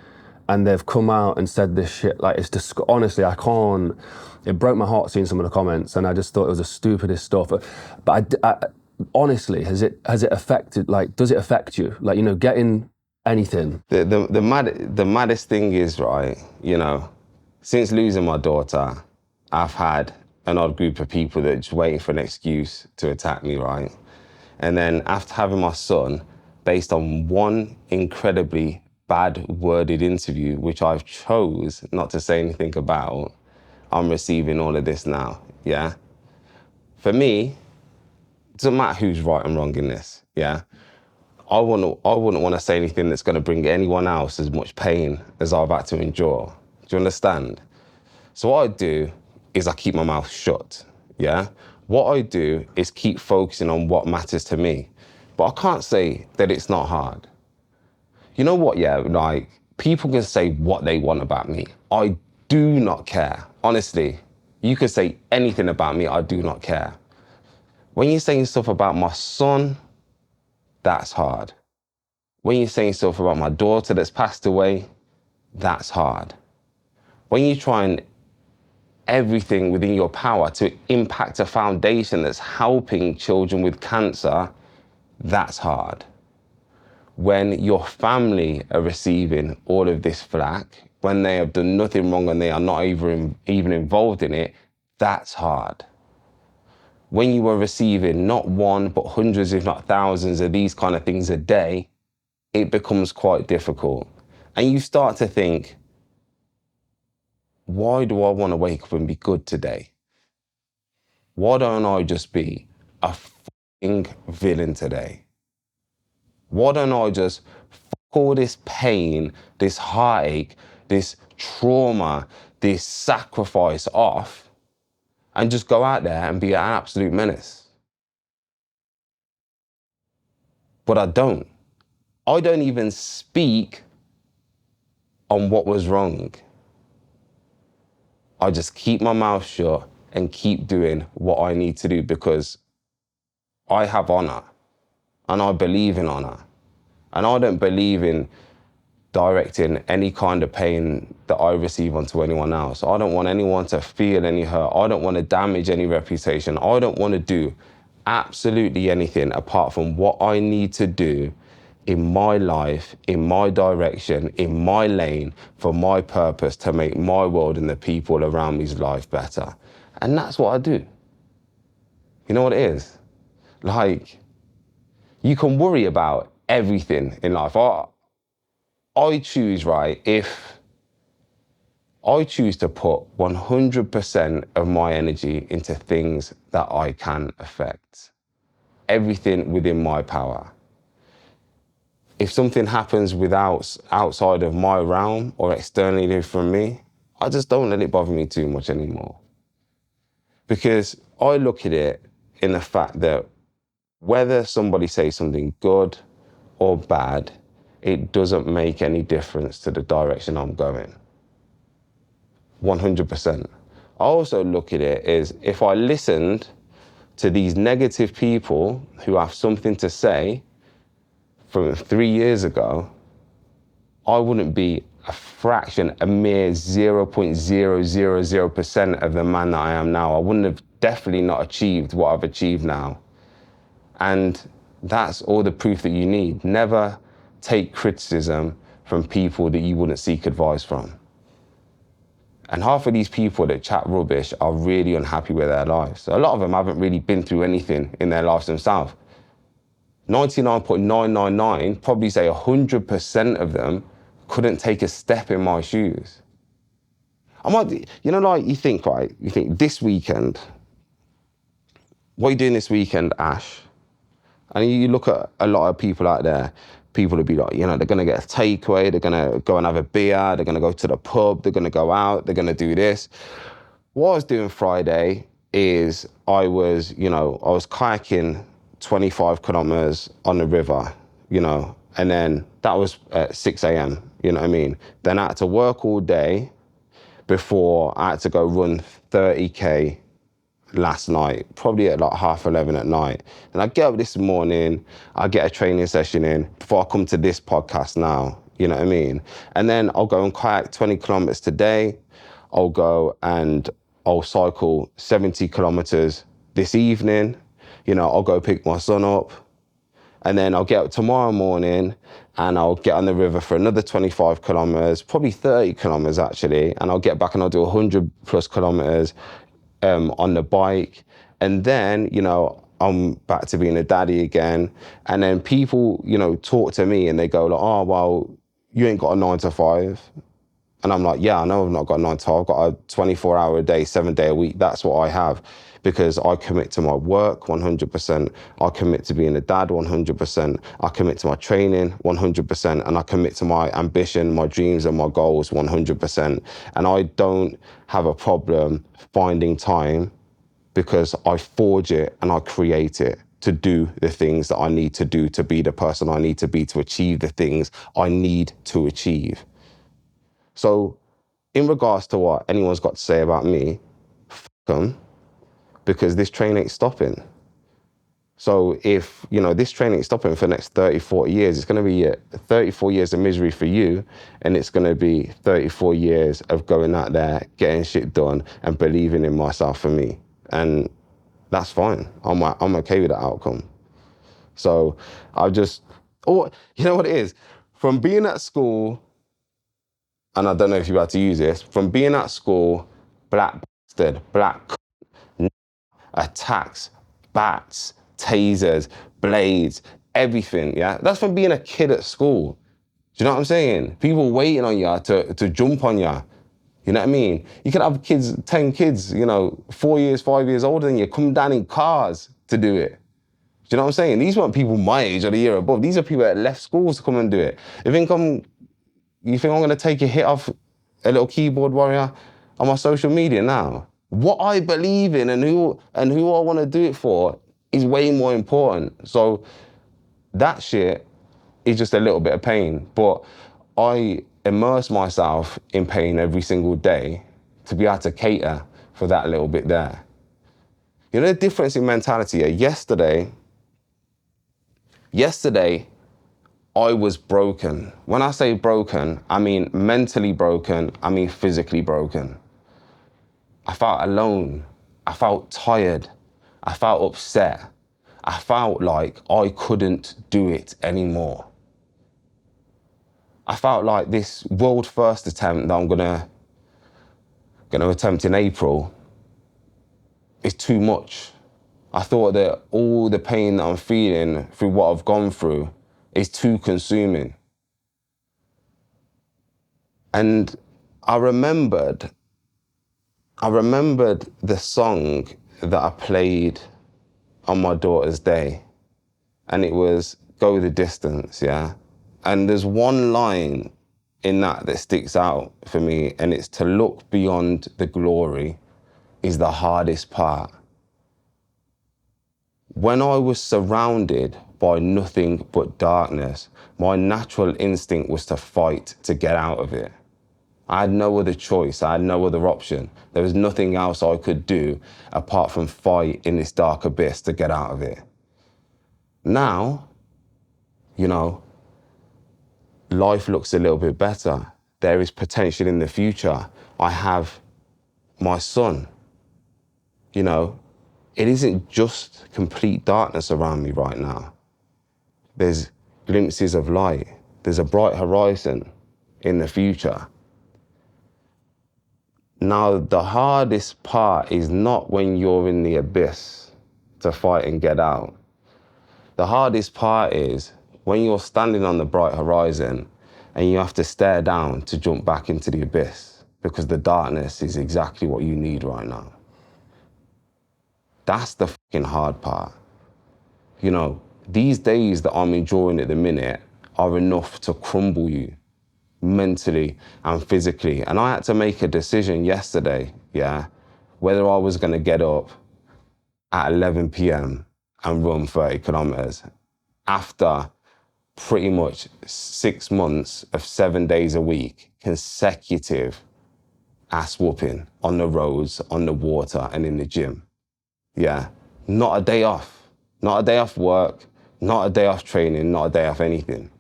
And they've come out and said this shit, like it's honestly, I can't, it broke my heart seeing some of the comments, and I just thought it was the stupidest stuff. But I honestly, has it affected, like, does it affect you? Like, you know, getting anything? The maddest thing is, right, you know, since losing my daughter, I've had an odd group of people that are just waiting for an excuse to attack me, right? And then after having my son, based on one incredibly bad worded interview, which I've chose not to say anything about, I'm receiving all of this now, yeah? For me, it doesn't matter who's right and wrong in this, yeah? I wouldn't want to say anything that's going to bring anyone else as much pain as I've had to endure. Do you understand? So what I do is I keep my mouth shut, yeah? What I do is keep focusing on what matters to me. But I can't say that it's not hard. You know what, yeah, like, people can say what they want about me. I do not care. Honestly, you can say anything about me, I do not care. When you're saying stuff about my son, that's hard. When you're saying stuff about my daughter that's passed away, that's hard. When you're trying everything within your power to impact a foundation that's helping children with cancer, that's hard. When your family are receiving all of this flack, when they have done nothing wrong and they are not even involved in it, that's hard. When you are receiving not one, but hundreds, if not thousands of these kind of things a day, it becomes quite difficult. And you start to think, why do I want to wake up and be good today? Why don't I just be a villain today? Why don't I just fuck all this pain, this heartache, this trauma, this sacrifice off and just go out there and be an absolute menace? But I don't. I don't even speak on what was wrong. I just keep my mouth shut and keep doing what I need to do because I have honor and I believe in honor. And I don't believe in directing any kind of pain that I receive onto anyone else. I don't want anyone to feel any hurt. I don't want to damage any reputation. I don't want to do absolutely anything apart from what I need to do in my life, in my direction, in my lane, for my purpose to make my world and the people around me's life better. And that's what I do. You know what it is? Like, you can worry about everything in life. I choose, right, if I choose to put 100% of my energy into things that I can affect. Everything within my power. If something happens outside of my realm or externally from me, I just don't let it bother me too much anymore. Because I look at it in the fact that whether somebody says something good or bad, it doesn't make any difference to the direction I'm going. 100%. I also look at it as if I listened to these negative people who have something to say from 3 years ago, I wouldn't be a fraction, a mere 0.000% of the man that I am now. I wouldn't have definitely not achieved what I've achieved now. And that's all the proof that you need. Never take criticism from people that you wouldn't seek advice from. And half of these people that chat rubbish are really unhappy with their lives. A lot of them haven't really been through anything in their lives themselves. 99.999, probably say 100% of them couldn't take a step in my shoes. Like you think this weekend, what are you doing this weekend, Ash? And you look at a lot of people out there, people would be like, they're going to get a takeaway, they're going to go and have a beer, they're going to go to the pub, they're going to go out, they're going to do this. What I was doing Friday is I was kayaking 25 kilometers on the river, and then that was at 6 a.m., you know what I mean? Then I had to work all day before I had to go run 30K last night, probably at like 11:30 at night. And I get up this morning, I get a training session in before I come to this podcast now, you know what I mean? And then I'll go and kayak 20 kilometers today. I'll go and I'll cycle 70 kilometers this evening. I'll go pick my son up. And then I'll get up tomorrow morning and I'll get on the river for another 25 kilometers, probably 30 kilometers actually. And I'll get back and I'll do 100 plus kilometers on the bike. And then, I'm back to being a daddy again. And then people, talk to me and they go like, oh, well, you ain't got a 9 to 5. And I'm like, yeah, I know I've not got a 9 to 5. I've got a 24-hour a day, 7-day a week. That's what I have. Because I commit to my work 100%. I commit to being a dad 100%. I commit to my training 100%. And I commit to my ambition, my dreams and my goals 100%. And I don't have a problem finding time because I forge it and I create it to do the things that I need to do to be the person I need to be to achieve the things I need to achieve. So in regards to what anyone's got to say about me, f them, because this train ain't stopping. So if, this train ain't stopping for the next 30, 40 years, it's going to be 34 years of misery for you, and it's going to be 34 years of going out there, getting shit done, and believing in myself for me. And that's fine. I'm okay with that outcome. So you know what it is? From being at school, and I don't know if you're about to use this, from being at school, black bastard, black attacks, bats, tasers, blades, everything, yeah? That's from being a kid at school. Do you know what I'm saying? People waiting on you to jump on you. You know what I mean? You can have 10 kids, 4 years, 5 years older than you, come down in cars to do it. Do you know what I'm saying? These weren't people my age or the year above. These are people that left schools to come and do it. You think I'm going to take a hit off a little keyboard warrior on my social media now? What I believe in and who I want to do it for is way more important. So that shit is just a little bit of pain. But I immerse myself in pain every single day to be able to cater for that little bit there. You know the difference in mentality? Yesterday, I was broken. When I say broken, I mean mentally broken, I mean physically broken. I felt alone. I felt tired. I felt upset. I felt like I couldn't do it anymore. I felt like this world first attempt that I'm gonna attempt in April is too much. I thought that all the pain that I'm feeling through what I've gone through is too consuming. And I remembered the song that I played on my daughter's day, and it was Go the Distance, yeah? And there's one line in that sticks out for me, and it's to look beyond the glory is the hardest part. When I was surrounded by nothing but darkness, my natural instinct was to fight to get out of it. I had no other choice. I had no other option. There was nothing else I could do apart from fight in this dark abyss to get out of it. Now, you know, life looks a little bit better. There is potential in the future. I have my son. You know, it isn't just complete darkness around me right now. There's glimpses of light. There's a bright horizon in the future. Now, the hardest part is not when you're in the abyss to fight and get out. The hardest part is when you're standing on the bright horizon and you have to stare down to jump back into the abyss because the darkness is exactly what you need right now. That's the fucking hard part. You know, these days that I'm enjoying at the minute are enough to crumble you mentally and physically. And I had to make a decision yesterday, yeah, whether I was going to get up at 11 p.m. and run 30 kilometers after pretty much 6 months of 7 days a week, consecutive ass whooping on the roads, on the water, and in the gym. Yeah, not a day off. Not a day off work, not a day off training, not a day off anything.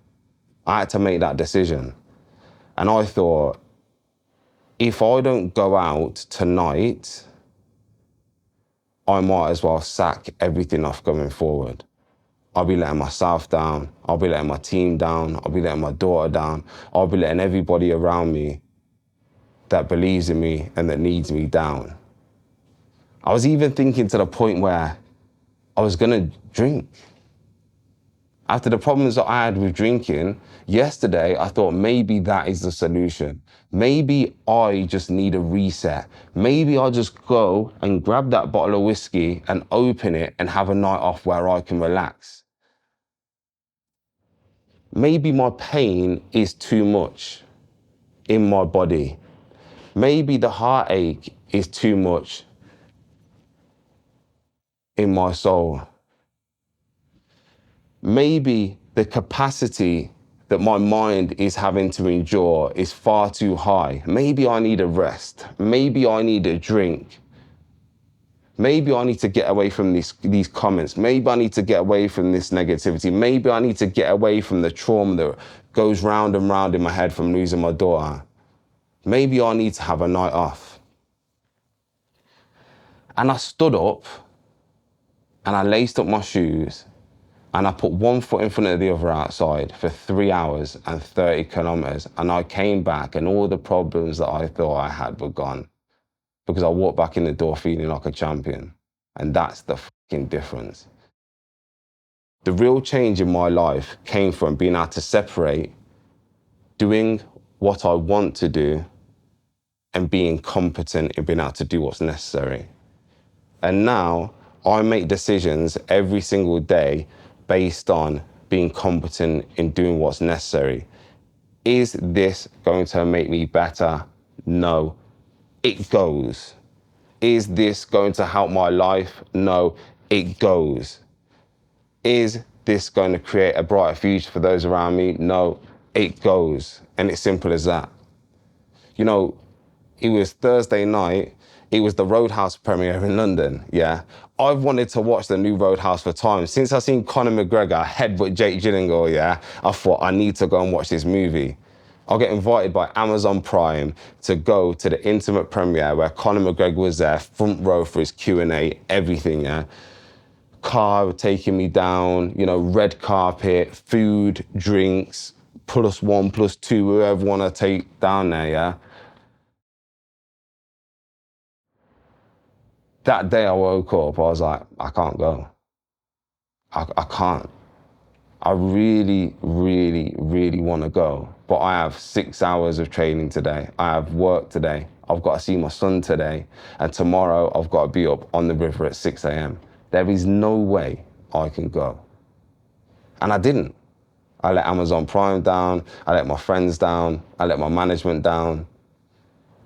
I had to make that decision. And I thought, if I don't go out tonight, I might as well sack everything off going forward. I'll be letting myself down. I'll be letting my team down. I'll be letting my daughter down. I'll be letting everybody around me that believes in me and that needs me down. I was even thinking to the point where I was gonna drink. After the problems that I had with drinking, yesterday I thought maybe that is the solution. Maybe I just need a reset. Maybe I'll just go and grab that bottle of whiskey and open it and have a night off where I can relax. Maybe my pain is too much in my body. Maybe the heartache is too much in my soul. Maybe the capacity that my mind is having to endure is far too high. Maybe I need a rest. Maybe I need a drink. Maybe I need to get away from these comments. Maybe I need to get away from this negativity. Maybe I need to get away from the trauma that goes round and round in my head from losing my daughter. Maybe I need to have a night off. And I stood up and I laced up my shoes and I put one foot in front of the other outside for 3 hours and 30 kilometers. And I came back and all the problems that I thought I had were gone because I walked back in the door feeling like a champion. And that's the fucking difference. The real change in my life came from being able to separate doing what I want to do and being competent in being able to do what's necessary. And now I make decisions every single day based on being competent in doing what's necessary. Is this going to make me better? No. It goes. Is this going to help my life? No. It goes. Is this going to create a brighter future for those around me? No. It goes. And it's simple as that. You know, it was Thursday night. It was the Roadhouse premiere in London, yeah? I've wanted to watch the new Roadhouse for time. Since I seen Conor McGregor headbutt Jake Gyllenhaal, yeah, I thought I need to go and watch this movie. I'll get invited by Amazon Prime to go to the intimate premiere where Conor McGregor was there, front row for his Q&A, everything, yeah? Car taking me down, you know, red carpet, food, drinks, +1, +2, whoever want to take down there, yeah? That day I woke up, I was like, I can't go. I can't. I really, really, really want to go. But I have 6 hours of training today. I have work today. I've got to see my son today. And tomorrow I've got to be up on the river at 6 a.m. There is no way I can go. And I didn't. I let Amazon Prime down. I let my friends down. I let my management down.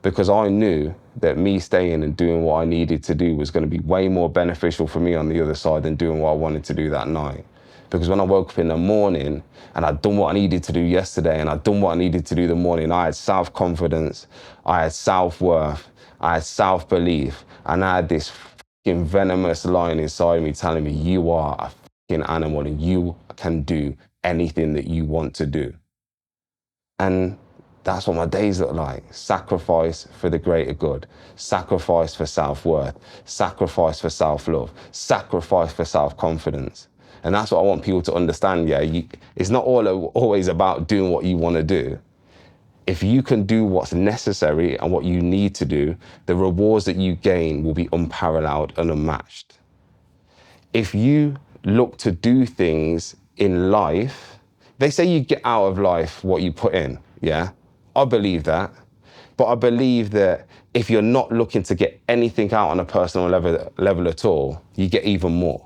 Because I knew that me staying and doing what I needed to do was going to be way more beneficial for me on the other side than doing what I wanted to do that night. Because when I woke up in the morning and I'd done what I needed to do yesterday and I'd done what I needed to do the morning, I had self-confidence, I had self-worth, I had self-belief, and I had this fucking venomous line inside me telling me, you are a fucking animal and you can do anything that you want to do. And that's what my days look like. Sacrifice for the greater good. Sacrifice for self-worth. Sacrifice for self-love. Sacrifice for self-confidence. And that's what I want people to understand, yeah? It's not always about doing what you want to do. If you can do what's necessary and what you need to do, the rewards that you gain will be unparalleled and unmatched. If you look to do things in life, they say you get out of life what you put in, yeah? I believe that. But I believe that if you're not looking to get anything out on a personal level at all, you get even more.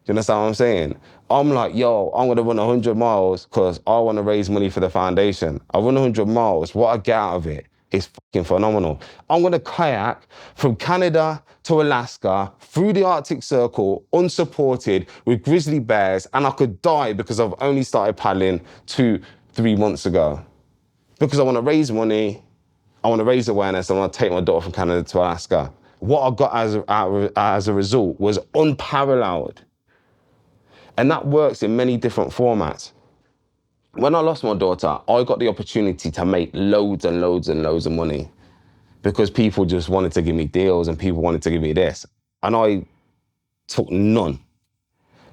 Do you understand what I'm saying? I'm like, yo, I'm gonna run 100 miles because I wanna raise money for the foundation. I run 100 miles, what I get out of it is fucking phenomenal. I'm gonna kayak from Canada to Alaska, through the Arctic Circle, unsupported, with grizzly bears, and I could die because I've only started paddling 2-3 months ago. Because I wanna raise money, I wanna raise awareness, I wanna take my daughter from Canada to Alaska. What I got as a result was unparalleled. And that works in many different formats. When I lost my daughter, I got the opportunity to make loads and loads and loads of money because people just wanted to give me deals and people wanted to give me this. And I took none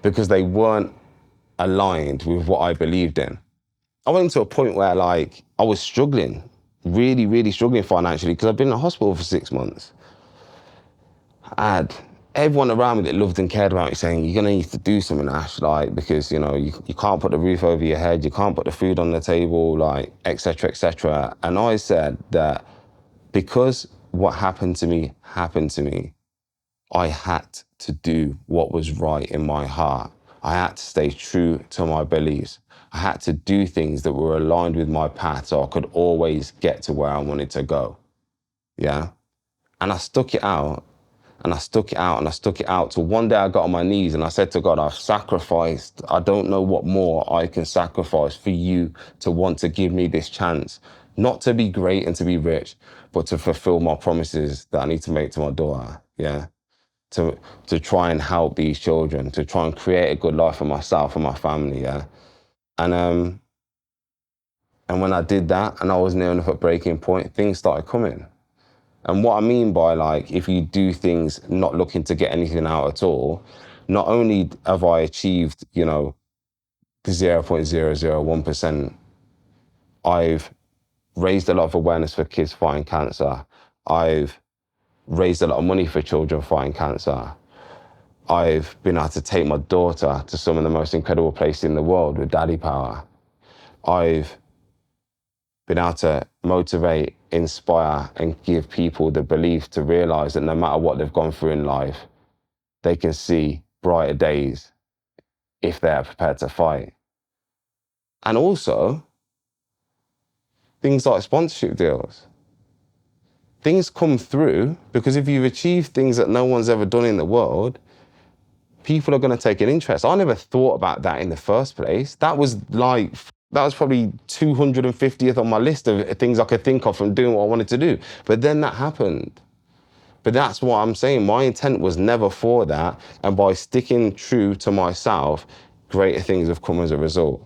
because they weren't aligned with what I believed in. I went to a point where like I was struggling, really, really struggling financially because I've been in the hospital for 6 months. I had everyone around me that loved and cared about me saying, you're gonna need to do something, Ash, like, because, you know, you can't put the roof over your head, you can't put the food on the table, like, et cetera, et cetera. And I said that because what happened to me, I had to do what was right in my heart. I had to stay true to my beliefs. I had to do things that were aligned with my path so I could always get to where I wanted to go. Yeah? And I stuck it out. And I stuck it out and I stuck it out till one day I got on my knees and I said to God, I've sacrificed. I don't know what more I can sacrifice for you to want to give me this chance. Not to be great and to be rich, but to fulfill my promises that I need to make to my daughter, yeah? To try and help these children, to try and create a good life for myself and my family, yeah? And when I did that and I was near enough at breaking point, things started coming. And what I mean by, like, if you do things not looking to get anything out at all, not only have I achieved, you know, 0.001%, I've raised a lot of awareness for kids fighting cancer. I've raised a lot of money for children fighting cancer. I've been able to take my daughter to some of the most incredible places in the world with Daddy Power. I've been able to motivate, inspire, and give people the belief to realize that no matter what they've gone through in life, they can see brighter days if they are prepared to fight. And also, things like sponsorship deals. Things come through because if you've achieved things that no one's ever done in the world, people are going to take an interest. I never thought about that in the first place. That was probably 250th on my list of things I could think of from doing what I wanted to do. But then that happened. But that's what I'm saying. My intent was never for that. And by sticking true to myself, greater things have come as a result.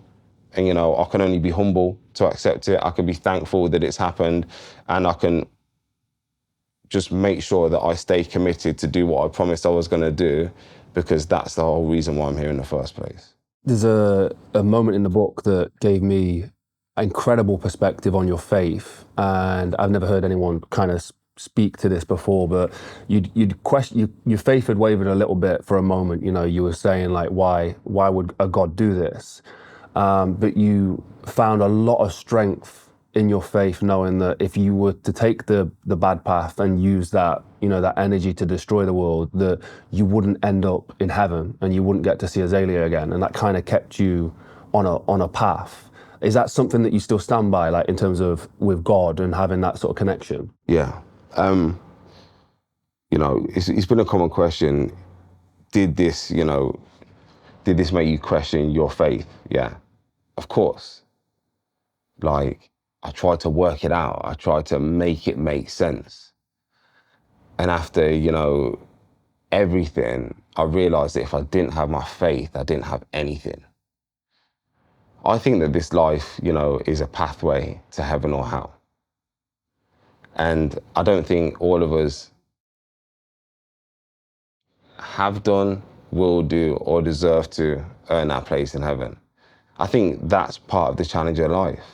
And, you know, I can only be humble to accept it. I can be thankful that it's happened. And I can just make sure that I stay committed to do what I promised I was going to do, because that's the whole reason why I'm here in the first place. There's a moment in the book that gave me incredible perspective on your faith, and I've never heard anyone kind of speak to this before, but you'd question, your faith had wavered a little bit for a moment. You know, you were saying like, why would a God do this? But you found a lot of strength in your faith, knowing that if you were to take the bad path and use that, you know, that energy to destroy the world, that you wouldn't end up in heaven and you wouldn't get to see Azaylia again. And that kind of kept you on a path. Is that something that you still stand by, like in terms of with God and having that sort of connection? Yeah. You know, it's been a common question. Did this make you question your faith? Yeah, of course. Like, I tried to work it out. I tried to make it make sense. And after, you know, everything, I realized that if I didn't have my faith, I didn't have anything. I think that this life, you know, is a pathway to heaven or hell. And I don't think all of us have done, will do, or deserve to earn that place in heaven. I think that's part of the challenge of life.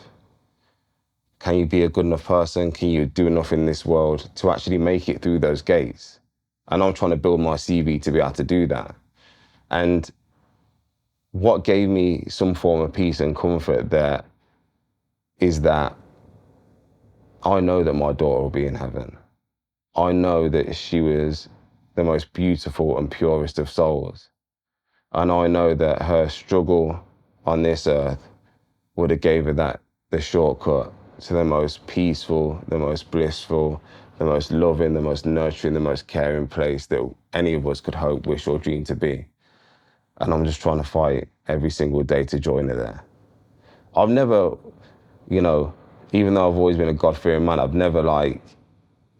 Can you be a good enough person? Can you do enough in this world to actually make it through those gates? And I'm trying to build my CV to be able to do that. And what gave me some form of peace and comfort there is that I know that my daughter will be in heaven. I know that she was the most beautiful and purest of souls. And I know that her struggle on this earth would have gave her the shortcut to the most peaceful, the most blissful, the most loving, the most nurturing, the most caring place that any of us could hope, wish, or dream to be. And I'm just trying to fight every single day to join her there. I've never, you know, even though I've always been a God-fearing man, I've never like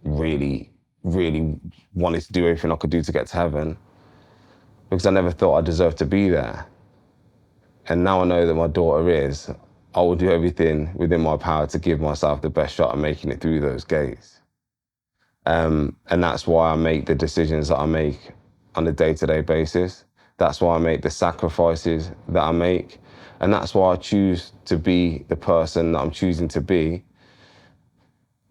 really wanted to do everything I could do to get to heaven, because I never thought I deserved to be there. And now I know that my daughter is, I will do everything within my power to give myself the best shot at making it through those gates. And that's why I make the decisions that I make on a day-to-day basis. That's why I make the sacrifices that I make. And that's why I choose to be the person that I'm choosing to be,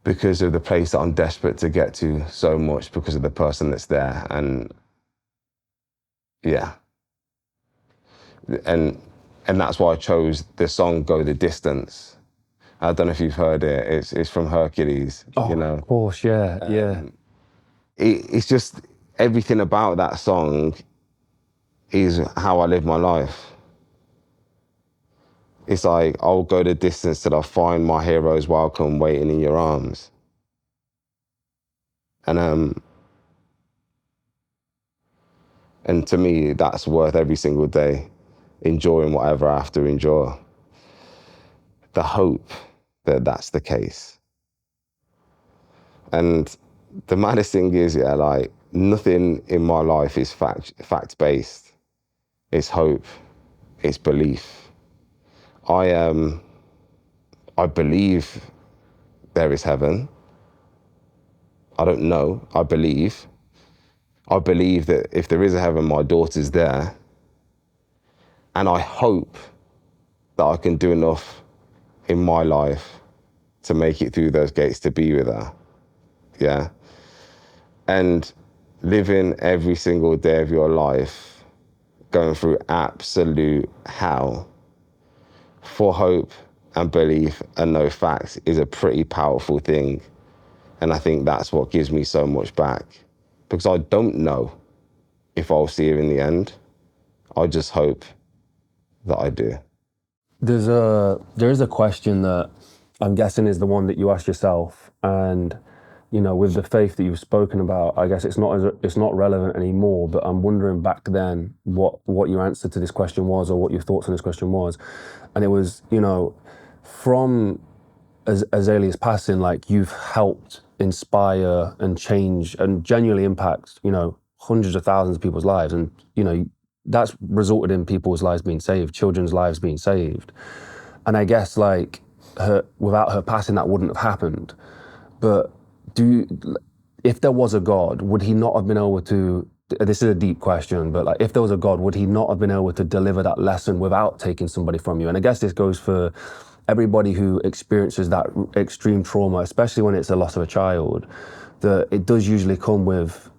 because of the place that I'm desperate to get to so much, because of the person that's there. And yeah. And that's why I chose the song Go the Distance. I don't know if you've heard it. It's from Hercules, you know. Of course, yeah, yeah. It's just everything about that song is how I live my life. It's like, I'll go the distance till I find my hero's welcome waiting in your arms. And to me, that's worth every single day, enjoying whatever I have to endure. The hope that that's the case. And the maddest thing is, yeah, like, nothing in my life is fact-based. It's hope, it's belief. I believe there is heaven. I don't know, I believe. I believe that if there is a heaven, my daughter's there. And I hope that I can do enough in my life to make it through those gates to be with her. Yeah. And living every single day of your life, going through absolute hell for hope and belief and no facts is a pretty powerful thing. And I think that's what gives me so much back, because I don't know. if I'll see it in the end. I just hope that I do. There is a question that I'm guessing is the one that you asked yourself, and with the faith that you've spoken about, I guess it's not relevant anymore. But I'm wondering back then what your answer to this question was, or what your thoughts on this question was, and it was from Azaylia's passing, like you've helped inspire and change and genuinely impact hundreds of thousands of people's lives, and that's resulted in people's lives being saved, children's lives being saved. And I guess like without her passing, that wouldn't have happened. But if there was a God, would he not have been able to, this is a deep question, but like if there was a God, would he not have been able to deliver that lesson without taking somebody from you? And I guess this goes for everybody who experiences that extreme trauma, especially when it's a loss of a child, that it does usually come with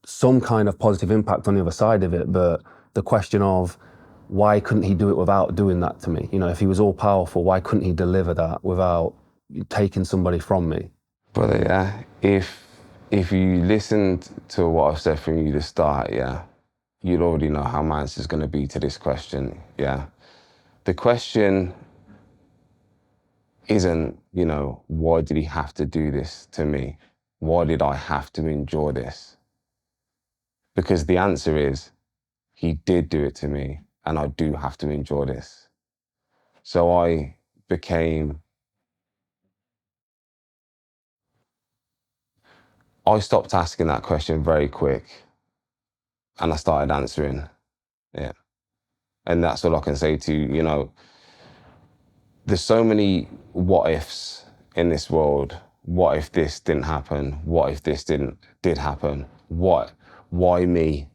some kind of positive impact on the other side of it. But the question of why couldn't he do it without doing that to me? If he was all powerful, why couldn't he deliver that without taking somebody from me? Brother, yeah, if you listened to what I've said from you to start, yeah, you'd already know how my answer is going to be to this question, yeah. The question isn't, why did he have to do this to me? Why did I have to endure this? Because the answer is, he did do it to me, and I do have to endure this. So I stopped asking that question very quick, and I started answering, yeah. And that's all I can say to you. There's so many what ifs in this world. What if this didn't happen? What if this did happen? Why me?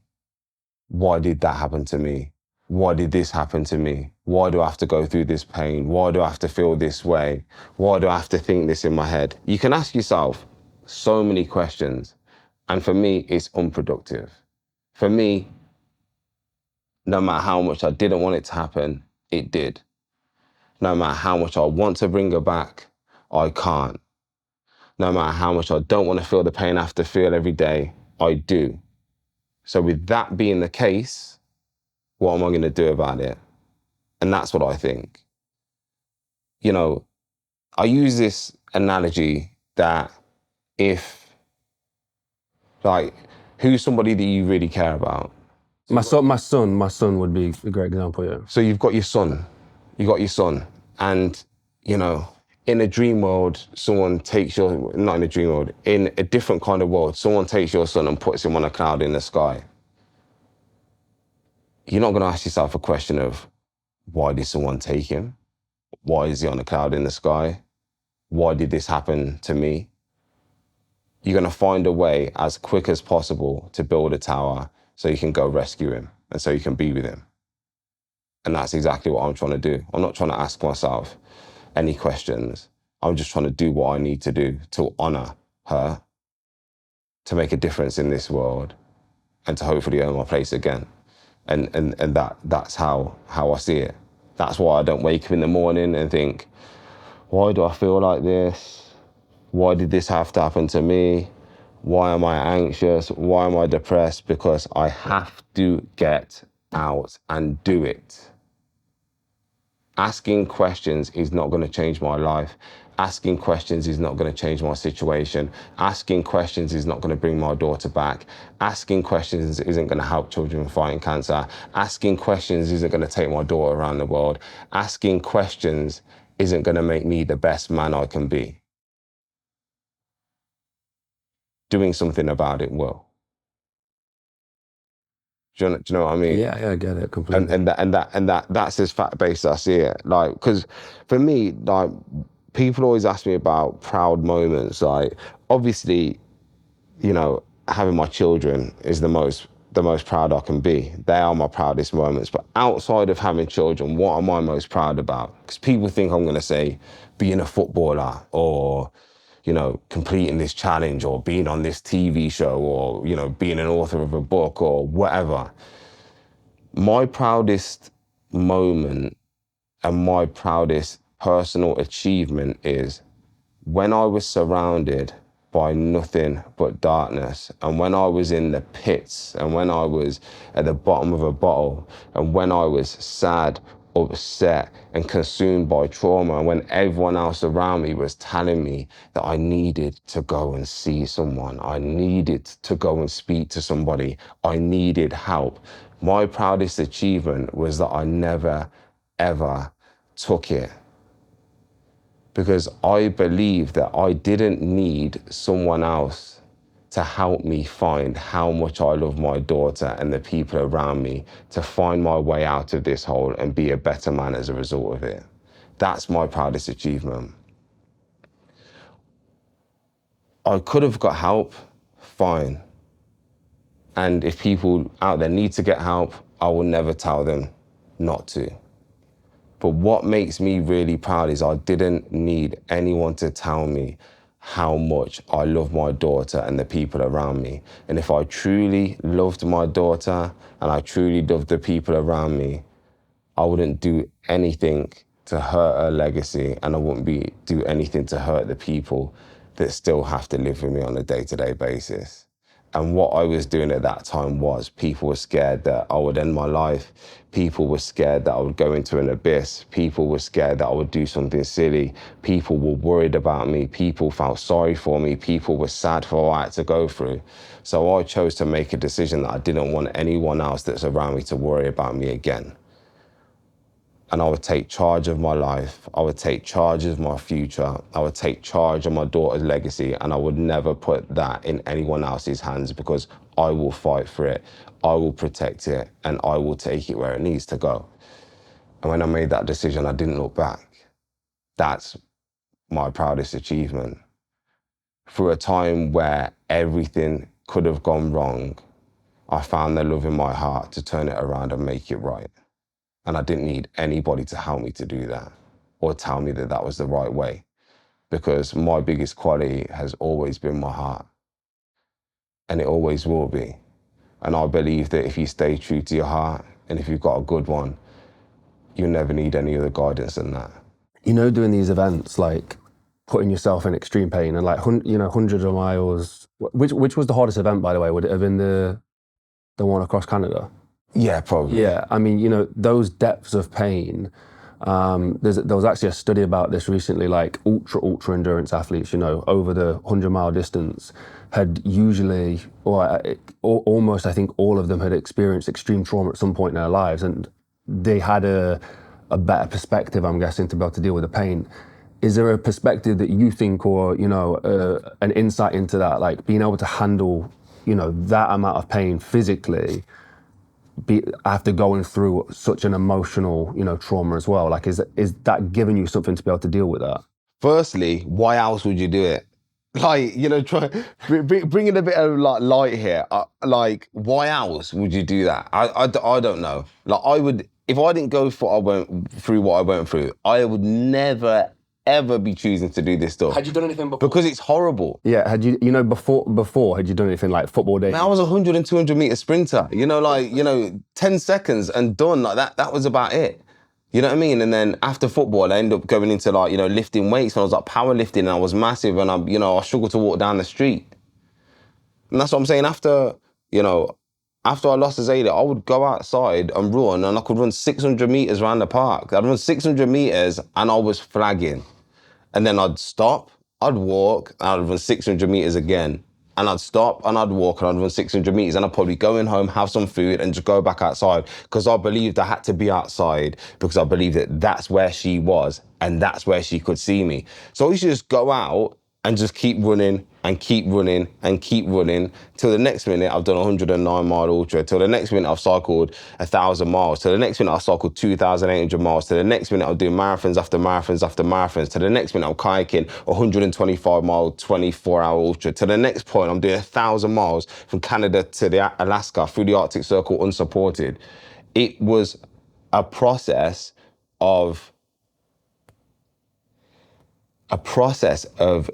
Why did that happen to me? Why did this happen to me? Why do I have to go through this pain? Why do I have to feel this way? Why do I have to think this in my head? You can ask yourself so many questions. And for me, it's unproductive. For me, no matter how much I didn't want it to happen, it did. No matter how much I want to bring her back, I can't. No matter how much I don't want to feel the pain I have to feel every day, I do. So with that being the case, what am I going to do about it? And that's what I think. I use this analogy that who's somebody that you really care about? My son would be a great example, yeah. So you've got your son, and, in a dream world, someone takes not in a dream world, in a different kind of world, someone takes your son and puts him on a cloud in the sky. You're not going to ask yourself a question of, why did someone take him? Why is he on a cloud in the sky? Why did this happen to me? You're going to find a way as quick as possible to build a tower so you can go rescue him and so you can be with him. And that's exactly what I'm trying to do. I'm not trying to ask myself any questions. I'm just trying to do what I need to do to honor her, to make a difference in this world, and to hopefully earn my place again. And that's how I see it. That's why I don't wake up in the morning and think, why do I feel like this? Why did this have to happen to me? Why am I anxious? Why am I depressed? Because I have to get out and do it. Asking questions is not going to change my life. Asking questions is not going to change my situation. Asking questions is not going to bring my daughter back. Asking questions isn't going to help children fighting cancer. Asking questions isn't going to take my daughter around the world. Asking questions isn't going to make me the best man I can be. Doing something about it will. Do you know what I mean? Yeah, I get it completely. And that's as fact-based as I see it. Like, because for me, like, people always ask me about proud moments. Like, obviously, having my children is the most proud I can be. They are my proudest moments. But outside of having children, what am I most proud about? Because people think I'm going to say being a footballer, or completing this challenge, or being on this TV show, or, being an author of a book, or whatever. My proudest moment and my proudest personal achievement is when I was surrounded by nothing but darkness. And when I was in the pits, and when I was at the bottom of a bottle, and when I was sad, upset, and consumed by trauma, and when everyone else around me was telling me that I needed to go and see someone, I needed to go and speak to somebody, I needed help, my proudest achievement was that I never, ever took it. Because I believed that I didn't need someone else to help me find how much I love my daughter and the people around me, to find my way out of this hole and be a better man as a result of it. That's my proudest achievement. I could have got help, fine. And if people out there need to get help, I will never tell them not to. But what makes me really proud is I didn't need anyone to tell me how much I love my daughter and the people around me. And if I truly loved my daughter and I truly loved the people around me, I wouldn't do anything to hurt her legacy, and I wouldn't do anything to hurt the people that still have to live with me on a day-to-day basis. And what I was doing at that time was, people were scared that I would end my life. People were scared that I would go into an abyss. People were scared that I would do something silly. People were worried about me. People felt sorry for me. People were sad for what I had to go through. So I chose to make a decision that I didn't want anyone else that's around me to worry about me again. And I would take charge of my life. I would take charge of my future. I would take charge of my daughter's legacy, and I would never put that in anyone else's hands, because I will fight for it. I will protect it, and I will take it where it needs to go. And when I made that decision, I didn't look back. That's my proudest achievement. Through a time where everything could have gone wrong, I found the love in my heart to turn it around and make it right. And I didn't need anybody to help me to do that or tell me that that was the right way, because my biggest quality has always been my heart, and it always will be. And I believe that if you stay true to your heart and if you've got a good one, you'll never need any other guidance than that. You know, doing these events, like putting yourself in extreme pain and like, hundreds of miles, which was the hardest event, by the way? Would it have been the one across Canada? Yeah, probably. Yeah, I mean, those depths of pain. There was actually a study about this recently, like ultra endurance athletes, over the 100-mile distance had usually, or almost, I think all of them had experienced extreme trauma at some point in their lives, and they had a better perspective, I'm guessing, to be able to deal with the pain. Is there a perspective that you think, or, an insight into that, like being able to handle, that amount of pain physically, after going through such an emotional, trauma as well? Like, is that giving you something to be able to deal with that? Firstly, why else would you do it? Like, try bringing a bit of like light here. Like, why else would you do that? I don't know. Like, I would, if I didn't go through what I went through, I would never ever be choosing to do this stuff. Had you done anything before? Because it's horrible. Yeah, had you, before, had you done anything like football days? Man, I was a 100 and 200 meter sprinter, 10 seconds and done. Like that was about it. You know what I mean? And then after football, I ended up going into like, lifting weights when I was like powerlifting, and I was massive, and I struggled to walk down the street. And that's what I'm saying. After I lost Azaylia, I would go outside and run, and I could run 600 meters around the park. I'd run 600 meters and I was flagging. And then I'd stop, I'd walk, and I'd run 600 meters again. And I'd stop and I'd walk and I'd run 600 meters, and I'd probably go in home, have some food, and just go back outside, because I believed I had to be outside, because I believed that that's where she was and that's where she could see me. So I used to just go out and just keep running and keep running and keep running till the next minute I've done a 109-mile ultra, till the next minute I've cycled 1,000 miles, till the next minute I've cycled 2,800 miles, till the next minute I'm doing marathons after marathons after marathons, till the next minute I'm kayaking 125-mile, 24-hour ultra, till the next point I'm doing 1,000 miles from Canada to Alaska through the Arctic Circle unsupported. It was a process of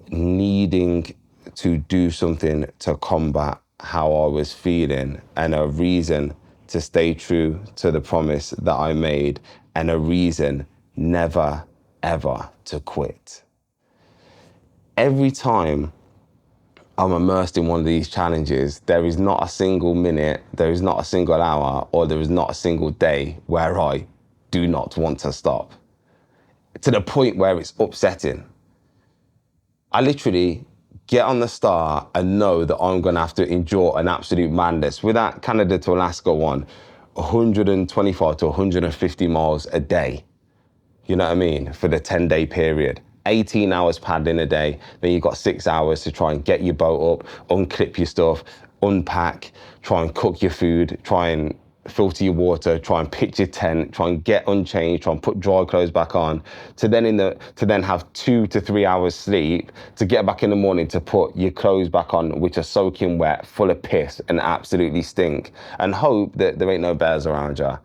needing to do something to combat how I was feeling, and a reason to stay true to the promise that I made, and a reason never, ever to quit. Every time I'm immersed in one of these challenges, there is not a single minute, there is not a single hour, or there is not a single day where I do not want to stop. To the point where it's upsetting. I literally get on the start and know that I'm going to have to endure an absolute madness. With that Canada to Alaska one, 125 to 150 miles a day. You know what I mean? For the 10-day period. 18 hours paddling a day. Then you've got 6 hours to try and get your boat up, unclip your stuff, unpack, try and cook your food, try and filter your water, try and pitch your tent, try and get unchanged, try and put dry clothes back on, to then have 2 to 3 hours sleep, to get back in the morning to put your clothes back on, which are soaking wet, full of piss and absolutely stink, and hope that there ain't no bears around you.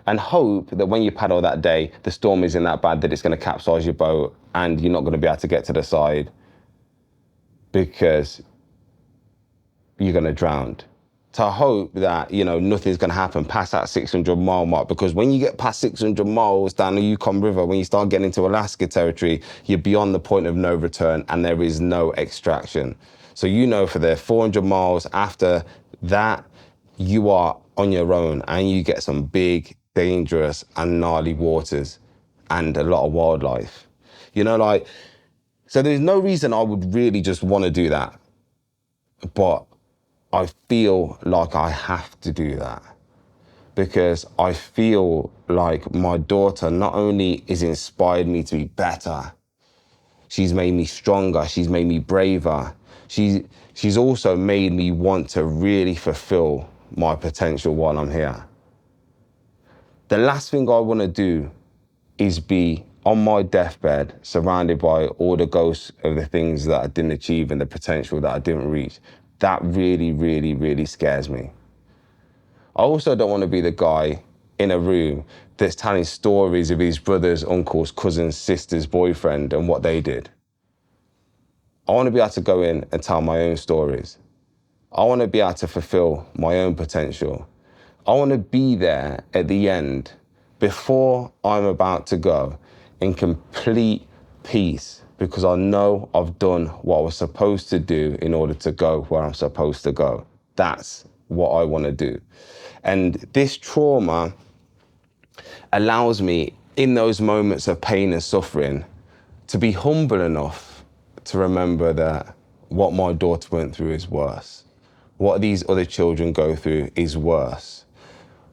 And hope that when you paddle that day, the storm isn't that bad that it's going to capsize your boat and you're not going to be able to get to the side because you're going to drown. To hope that, nothing's going to happen past that 600-mile mark, because when you get past 600 miles down the Yukon River, when you start getting into Alaska territory, you're beyond the point of no return and there is no extraction. So for the 400 miles after that, you are on your own and you get some big, dangerous and gnarly waters and a lot of wildlife. So there's no reason I would really just want to do that. But I feel like I have to do that because I feel like my daughter not only has inspired me to be better, she's made me stronger, she's made me braver. She's also made me want to really fulfill my potential while I'm here. The last thing I want to do is be on my deathbed, surrounded by all the ghosts of the things that I didn't achieve and the potential that I didn't reach. That really, really, really scares me. I also don't want to be the guy in a room that's telling stories of his brothers, uncles, cousins, sisters, boyfriend, and what they did. I want to be able to go in and tell my own stories. I want to be able to fulfill my own potential. I want to be there at the end, before I'm about to go, in complete peace, because I know I've done what I was supposed to do in order to go where I'm supposed to go. That's what I want to do. And this trauma allows me, in those moments of pain and suffering, to be humble enough to remember that what my daughter went through is worse. What these other children go through is worse.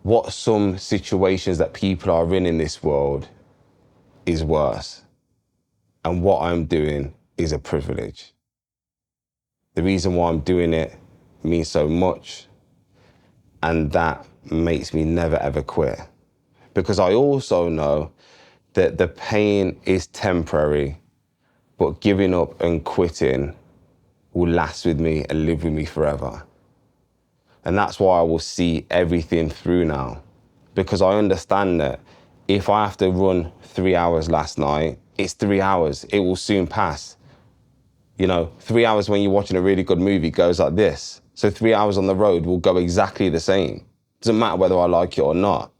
What some situations that people are in this world is worse. And what I'm doing is a privilege. The reason why I'm doing it means so much, and that makes me never ever quit. Because I also know that the pain is temporary, but giving up and quitting will last with me and live with me forever. And that's why I will see everything through now. Because I understand that if I have to run 3 hours last night, it's 3 hours. It will soon pass. 3 hours when you're watching a really good movie goes like this. So 3 hours on the road will go exactly the same. Doesn't matter whether I like it or not.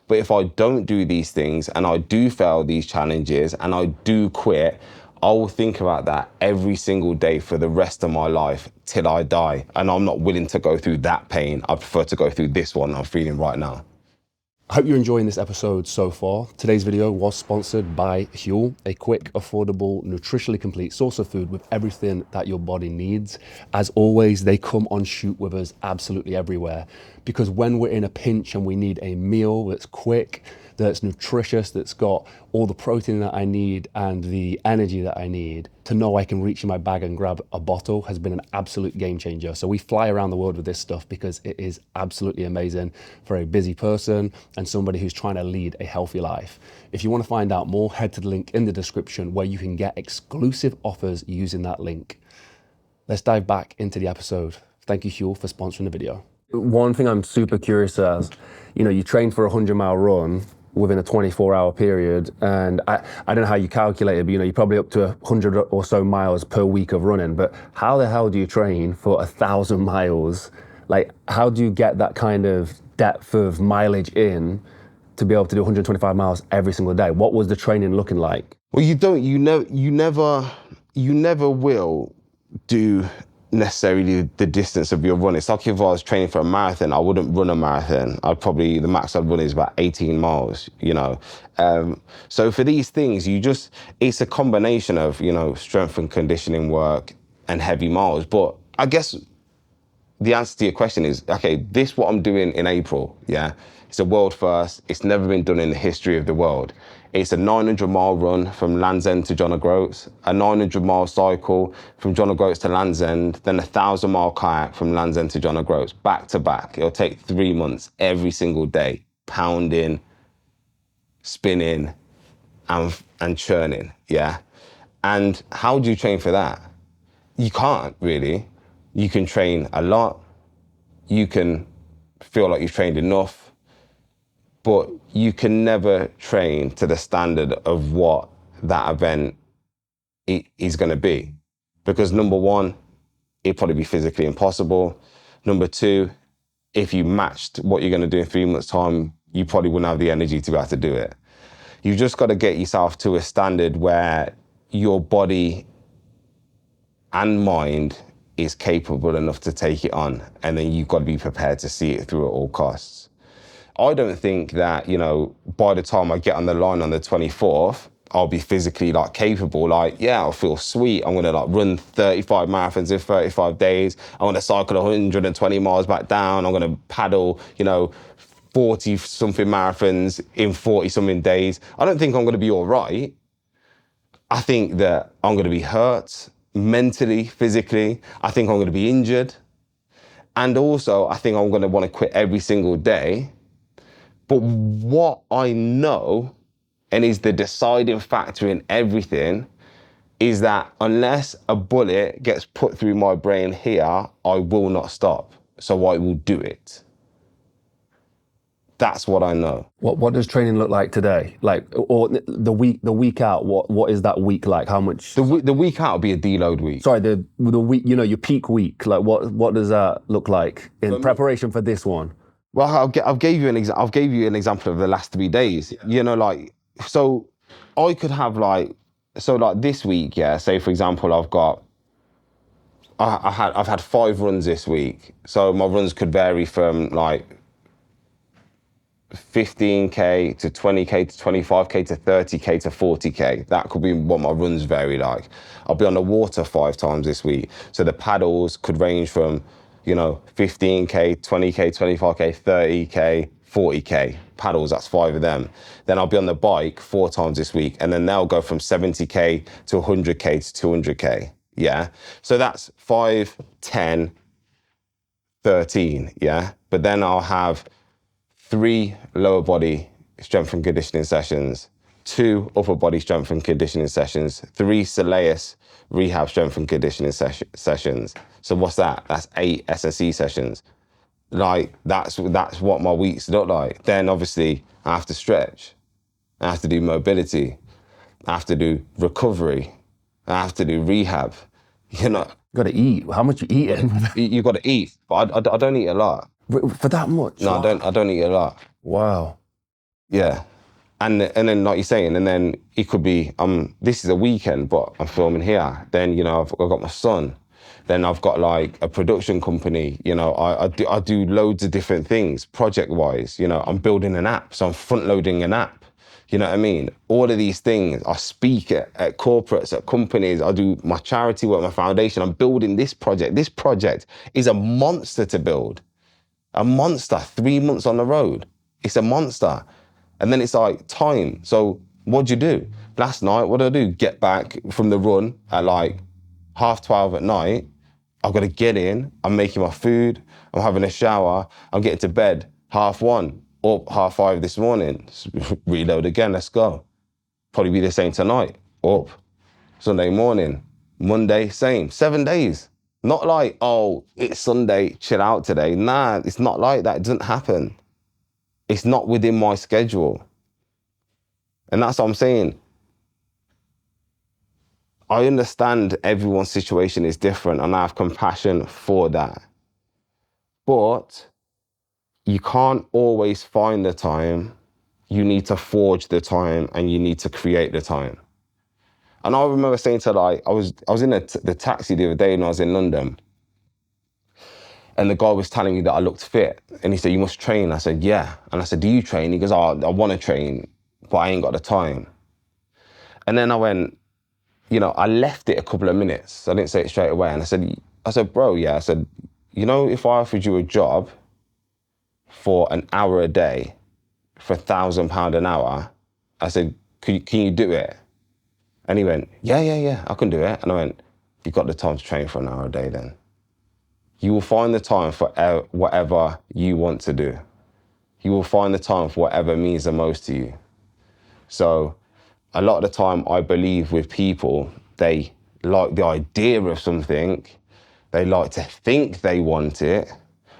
But if I don't do these things and I do fail these challenges and I do quit, I will think about that every single day for the rest of my life till I die. And I'm not willing to go through that pain. I prefer to go through this one I'm feeling right now. I hope you're enjoying this episode so far. Today's video was sponsored by Huel, a quick, affordable, nutritionally complete source of food with everything that your body needs. As always, they come on shoot with us absolutely everywhere, because when we're in a pinch and we need a meal that's quick, that's nutritious, that's got all the protein that I need and the energy that I need, to know I can reach in my bag and grab a bottle has been an absolute game changer. So we fly around the world with this stuff because it is absolutely amazing for a busy person and somebody who's trying to lead a healthy life. If you want to find out more, head to the link in the description where you can get exclusive offers using that link. Let's dive back into the episode. Thank you, Huel, for sponsoring the video. One thing I'm super curious as, you trained for a 100-mile run within a 24-hour period, and I don't know how you calculate it, but you're probably up to 100 or so miles per week of running. But how the hell do you train for 1,000 miles? Like, how do you get that kind of depth of mileage in to be able to do 125 miles every single day? What was the training looking like? Well, you never will do necessarily the distance of your run. It's like if I was training for a marathon, I wouldn't run a marathon. The max I'd run is about 18 miles, you know. So for these things, it's a combination of, you know, strength and conditioning work and heavy miles. But I guess the answer to your question is, okay, this what I'm doing in April, yeah? It's a world first. It's never been done in the history of the world. It's a 900-mile run from Land's End to John O'Groats, a 900-mile cycle from John O'Groats to Land's End, then a 1,000-mile kayak from Land's End to John O'Groats, back to back. It'll take 3 months every single day, pounding, spinning, and churning, yeah? And how do you train for that? You can't really. You can train a lot. You can feel like you've trained enough, but you can never train to the standard of what that event is going to be. Because number one, it'd probably be physically impossible. Number two, if you matched what you're going to do in 3 months' time, you probably wouldn't have the energy to be able to do it. You've just got to get yourself to a standard where your body and mind is capable enough to take it on, and then you've got to be prepared to see it through at all costs. I don't think that, you know, by the time I get on the line on the 24th, I'll be physically like capable. Like, yeah, I'll feel sweet. I'm gonna like run 35 marathons in 35 days. I'm gonna cycle 120 miles back down. I'm gonna paddle, you know, 40 something marathons in 40 something days. I don't think I'm gonna be all right. I think that I'm gonna be hurt mentally, physically. I think I'm gonna be injured. And also, I think I'm gonna wanna quit every single day. But what I know, and is the deciding factor in everything, is that unless a bullet gets put through my brain here, I will not stop. So I will do it. That's what I know. What does training look like today? Like, or the week out, what is that week like? How much? The week out will be a deload week. Sorry, the week, you know, your peak week. Like, what does that look like in preparation for this one? Well, I'll give you an example of the last 3 days. Yeah. You know, like, so I could have like this week, yeah. Say for example, I've had 5 runs this week. So my runs could vary from like 15K to 20K to 25K to 30K to 40K. That could be what my runs vary like. I'll be on the water 5 times this week. So the paddles could range from, you know, 15K, 20K, 25K, 30K, 40K. Paddles, that's 5 of them. Then I'll be on the bike 4 times this week. And then they'll go from 70K to 100K to 200K. Yeah. So that's 5, 10, 13. Yeah. But then I'll have 3 lower body strength and conditioning sessions, 2 upper body strength and conditioning sessions, 3 Soleus rehab strength and conditioning sessions. So what's that? That's 8 SSE sessions. Like, that's what my weeks look like. Then obviously I have to stretch. I have to do mobility. I have to do recovery. I have to do rehab. You know. You got to eat. How much you eating? You got to eat, but I don't eat a lot. For that much? No, I don't eat a lot. Wow. Yeah. And then like you're saying, and then it could be, this is a weekend, but I'm filming here. Then, you know, I've got my son. Then I've got like a production company. You know, I do loads of different things project-wise. You know, I'm building an app, so I'm front-loading an app. You know what I mean? All of these things. I speak at corporates, at companies. I do my charity work, my foundation. I'm building this project. This project is a monster to build. A monster, 3 months on the road. It's a monster. And then it's like time. So what'd you do? Last night, what did I do? Get back from the run at like 12:30 at night. I've got to get in. I'm making my food. I'm having a shower. I'm getting to bed 1:30. Up 5:30 this morning. Reload again, let's go. Probably be the same tonight. Up. Sunday morning. Monday, same. 7 days. Not like, oh, it's Sunday, chill out today. Nah, it's not like that. It doesn't happen. It's not within my schedule. And that's what I'm saying. I understand everyone's situation is different and I have compassion for that. But you can't always find the time. You need to forge the time and you need to create the time. And I remember saying to like, I was in the taxi the other day when I was in London, And the guy was telling me that I looked fit. And he said, you must train. I said, yeah. And I said, do you train? He goes, oh, I want to train, but I ain't got the time. And then I went, I left it a couple of minutes. I didn't say it straight away. And I said, bro, yeah. I said, if I offered you a job for an hour a day for £1,000 an hour, I said, can you do it? And he went, yeah, I can do it. And I went, you've got the time to train for an hour a day then. You will find the time for whatever you want to do. You will find the time for whatever means the most to you. So a lot of the time I believe with people, they like the idea of something, they like to think they want it,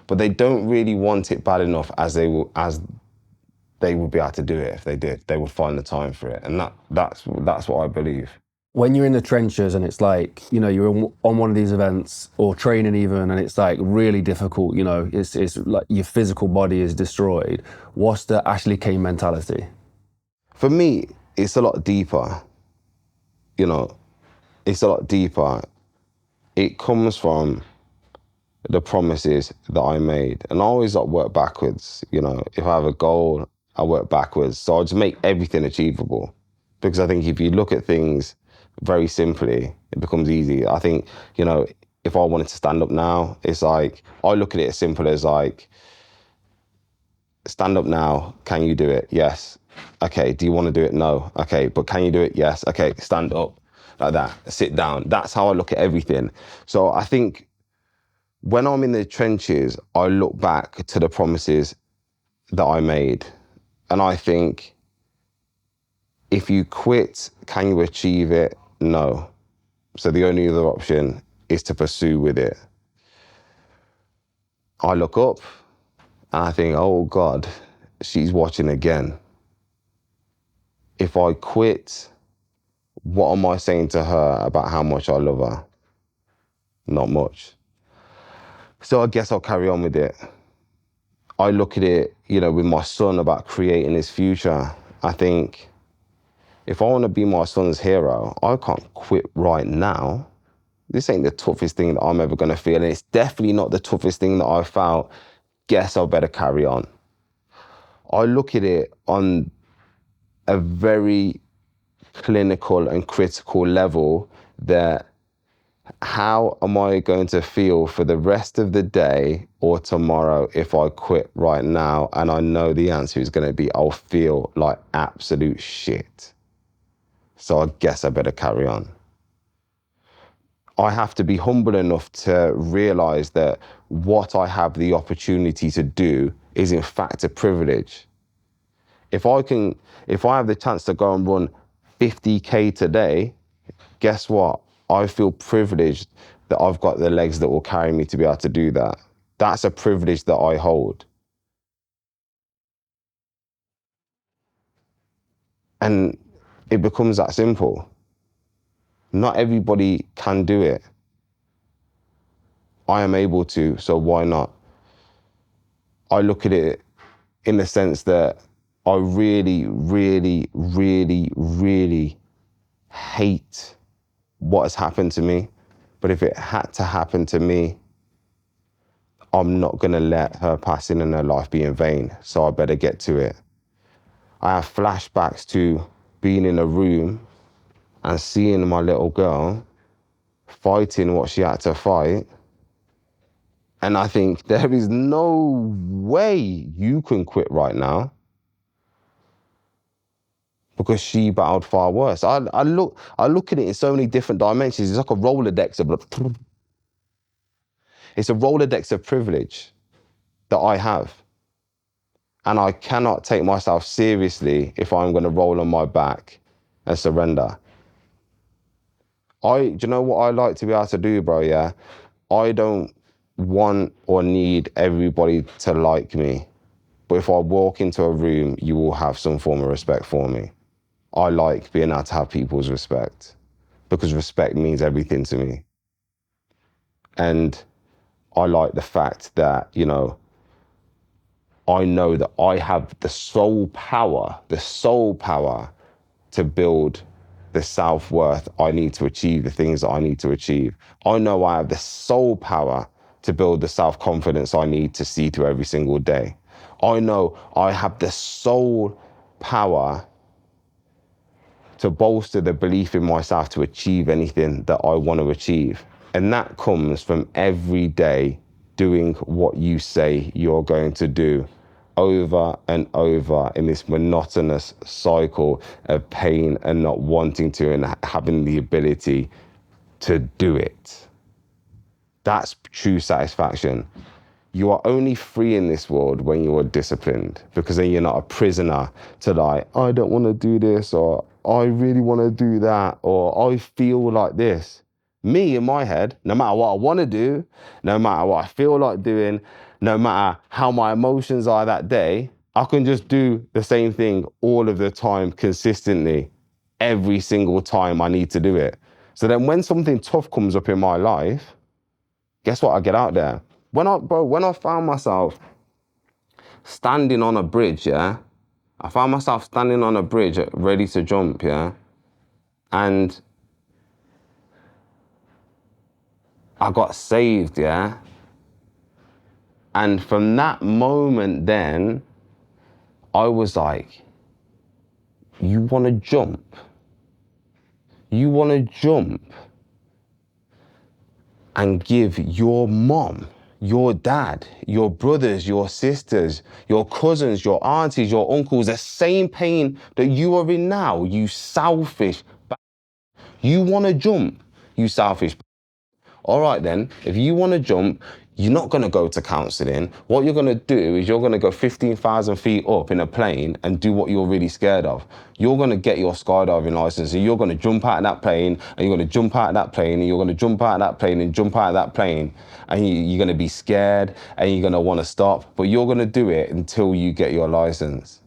but they don't really want it bad enough as they would be able to do it if they did. They would find the time for it. And that's what I believe. When you're in the trenches and it's like, you're on one of these events or training even, and it's like really difficult, it's like your physical body is destroyed. What's the Ashley Cain mentality? For me, it's a lot deeper. It's a lot deeper. It comes from the promises that I made. And I always work backwards. If I have a goal, I work backwards. So I just make everything achievable. Because I think if you look at things very simply, it becomes easy. I think, if I wanted to stand up now, it's like, I look at it as simple as like, stand up now, can you do it? Yes. Okay, do you want to do it? No. Okay, but can you do it? Yes. Okay, stand up, like that, sit down. That's how I look at everything. So I think when I'm in the trenches, I look back to the promises that I made. And I think, if you quit, can you achieve it? No. So the only other option is to pursue with it. I look up and I think, oh God, she's watching again. If I quit, what am I saying to her about how much I love her? Not much. So I guess I'll carry on with it. I look at it, with my son about creating his future. I think, if I want to be my son's hero, I can't quit right now. This ain't the toughest thing that I'm ever going to feel. And it's definitely not the toughest thing that I've felt. Guess I better carry on. I look at it on a very clinical and critical level, that how am I going to feel for the rest of the day or tomorrow if I quit right now? And I know the answer is going to be, I'll feel like absolute shit. So I guess I better carry on. I have to be humble enough to realize that what I have the opportunity to do is in fact a privilege. If I have the chance to go and run 50K today, guess what? I feel privileged that I've got the legs that will carry me to be able to do that. That's a privilege that I hold. And it becomes that simple. Not everybody can do it. I am able to, so why not? I look at it in the sense that I really, really, really, really hate what has happened to me. But if it had to happen to me, I'm not going to let her passing in her life be in vain. So I better get to it. I have flashbacks to being in a room and seeing my little girl fighting what she had to fight. And I think there is no way you can quit right now, because she battled far worse. I look at it in so many different dimensions. It's like a Rolodex of it's a Rolodex of privilege that I have. And I cannot take myself seriously if I'm going to roll on my back and surrender. Do you know what I like to be able to do, bro? Yeah. I don't want or need everybody to like me. But if I walk into a room, you will have some form of respect for me. I like being able to have people's respect, because respect means everything to me. And I like the fact that, I know that I have the sole power to build the self-worth I need to achieve the things that I need to achieve. I know I have the sole power to build the self-confidence I need to see through every single day. I know I have the sole power to bolster the belief in myself to achieve anything that I want to achieve. And that comes from every day doing what you say you're going to do over and over in this monotonous cycle of pain and not wanting to and having the ability to do it. That's true satisfaction. You are only free in this world when you are disciplined, because then you're not a prisoner to like, I don't want to do this, or I really want to do that, or I feel like this. Me, in my head, no matter what I want to do, no matter what I feel like doing, no matter how my emotions are that day, I can just do the same thing all of the time consistently, every single time I need to do it. So then when something tough comes up in my life, guess what? I get out there. When I found myself standing on a bridge, yeah, I found myself standing on a bridge ready to jump, yeah, and I got saved, yeah. And from that moment then, I was like, you want to jump? You want to jump and give your mom, your dad, your brothers, your sisters, your cousins, your aunties, your uncles, the same pain that you are in now, you selfish. You want to jump, you selfish. All right then, if you want to jump, you're not going to go to counselling. What you're going to do is you're going to go 15,000 feet up in a plane and do what you're really scared of. You're going to get your skydiving license and you're going to jump out of that plane and you're going to jump out of that plane and you're going to jump out of that plane and jump out of that plane and you're going to be scared and you're going to want to stop, but you're going to do it until you get your license.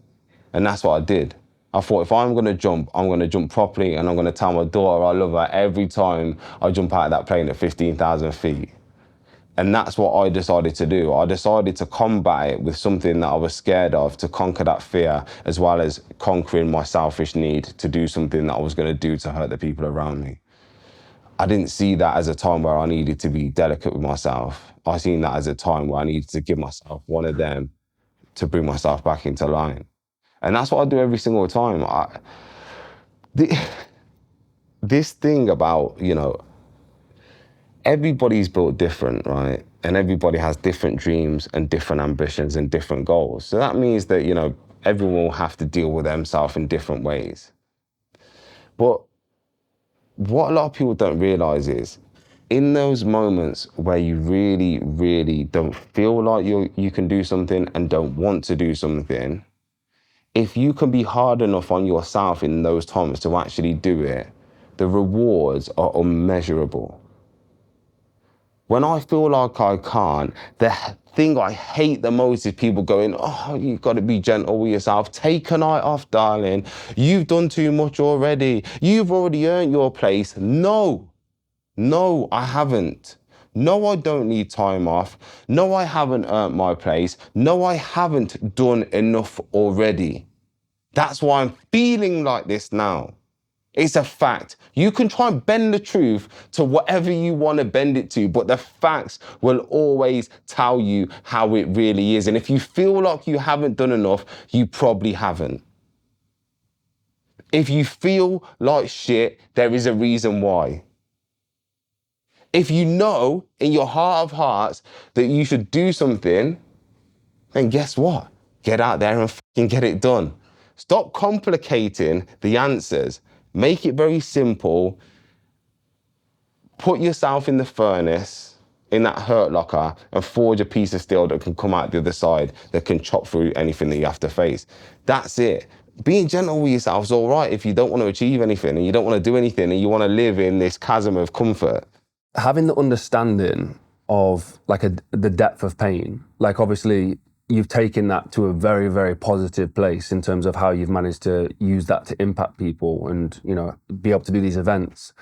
And that's what I did. I thought if I'm going to jump, I'm going to jump properly and I'm going to tell my daughter I love her every time I jump out of that plane at 15,000 feet. And that's what I decided to do. I decided to combat it with something that I was scared of, to conquer that fear, as well as conquering my selfish need to do something that I was going to do to hurt the people around me. I didn't see that as a time where I needed to be delicate with myself. I seen that as a time where I needed to give myself one of them to bring myself back into line. And that's what I do every single time. This thing about, everybody's built different, right? And everybody has different dreams and different ambitions and different goals. So that means that, everyone will have to deal with themselves in different ways. But what a lot of people don't realize is, in those moments where you really, really don't feel like you can do something and don't want to do something, if you can be hard enough on yourself in those times to actually do it, the rewards are unmeasurable. When I feel like I can't, the thing I hate the most is people going, oh, you've got to be gentle with yourself. Take a night off, darling. You've done too much already. You've already earned your place. No, I haven't. No, I don't need time off. No, I haven't earned my place. No, I haven't done enough already. That's why I'm feeling like this now. It's a fact. You can try and bend the truth to whatever you want to bend it to, but the facts will always tell you how it really is. And if you feel like you haven't done enough, you probably haven't. If you feel like shit, there is a reason why. If you know in your heart of hearts that you should do something, then guess what? Get out there and fucking get it done. Stop complicating the answers. Make it very simple. Put yourself in the furnace, in that hurt locker, and forge a piece of steel that can come out the other side, that can chop through anything that you have to face. That's it. Being gentle with yourself is all right if you don't want to achieve anything and you don't want to do anything and you want to live in this chasm of comfort. Having the understanding of the depth of pain, obviously you've taken that to a very, very positive place in terms of how you've managed to use that to impact people and, be able to do these events.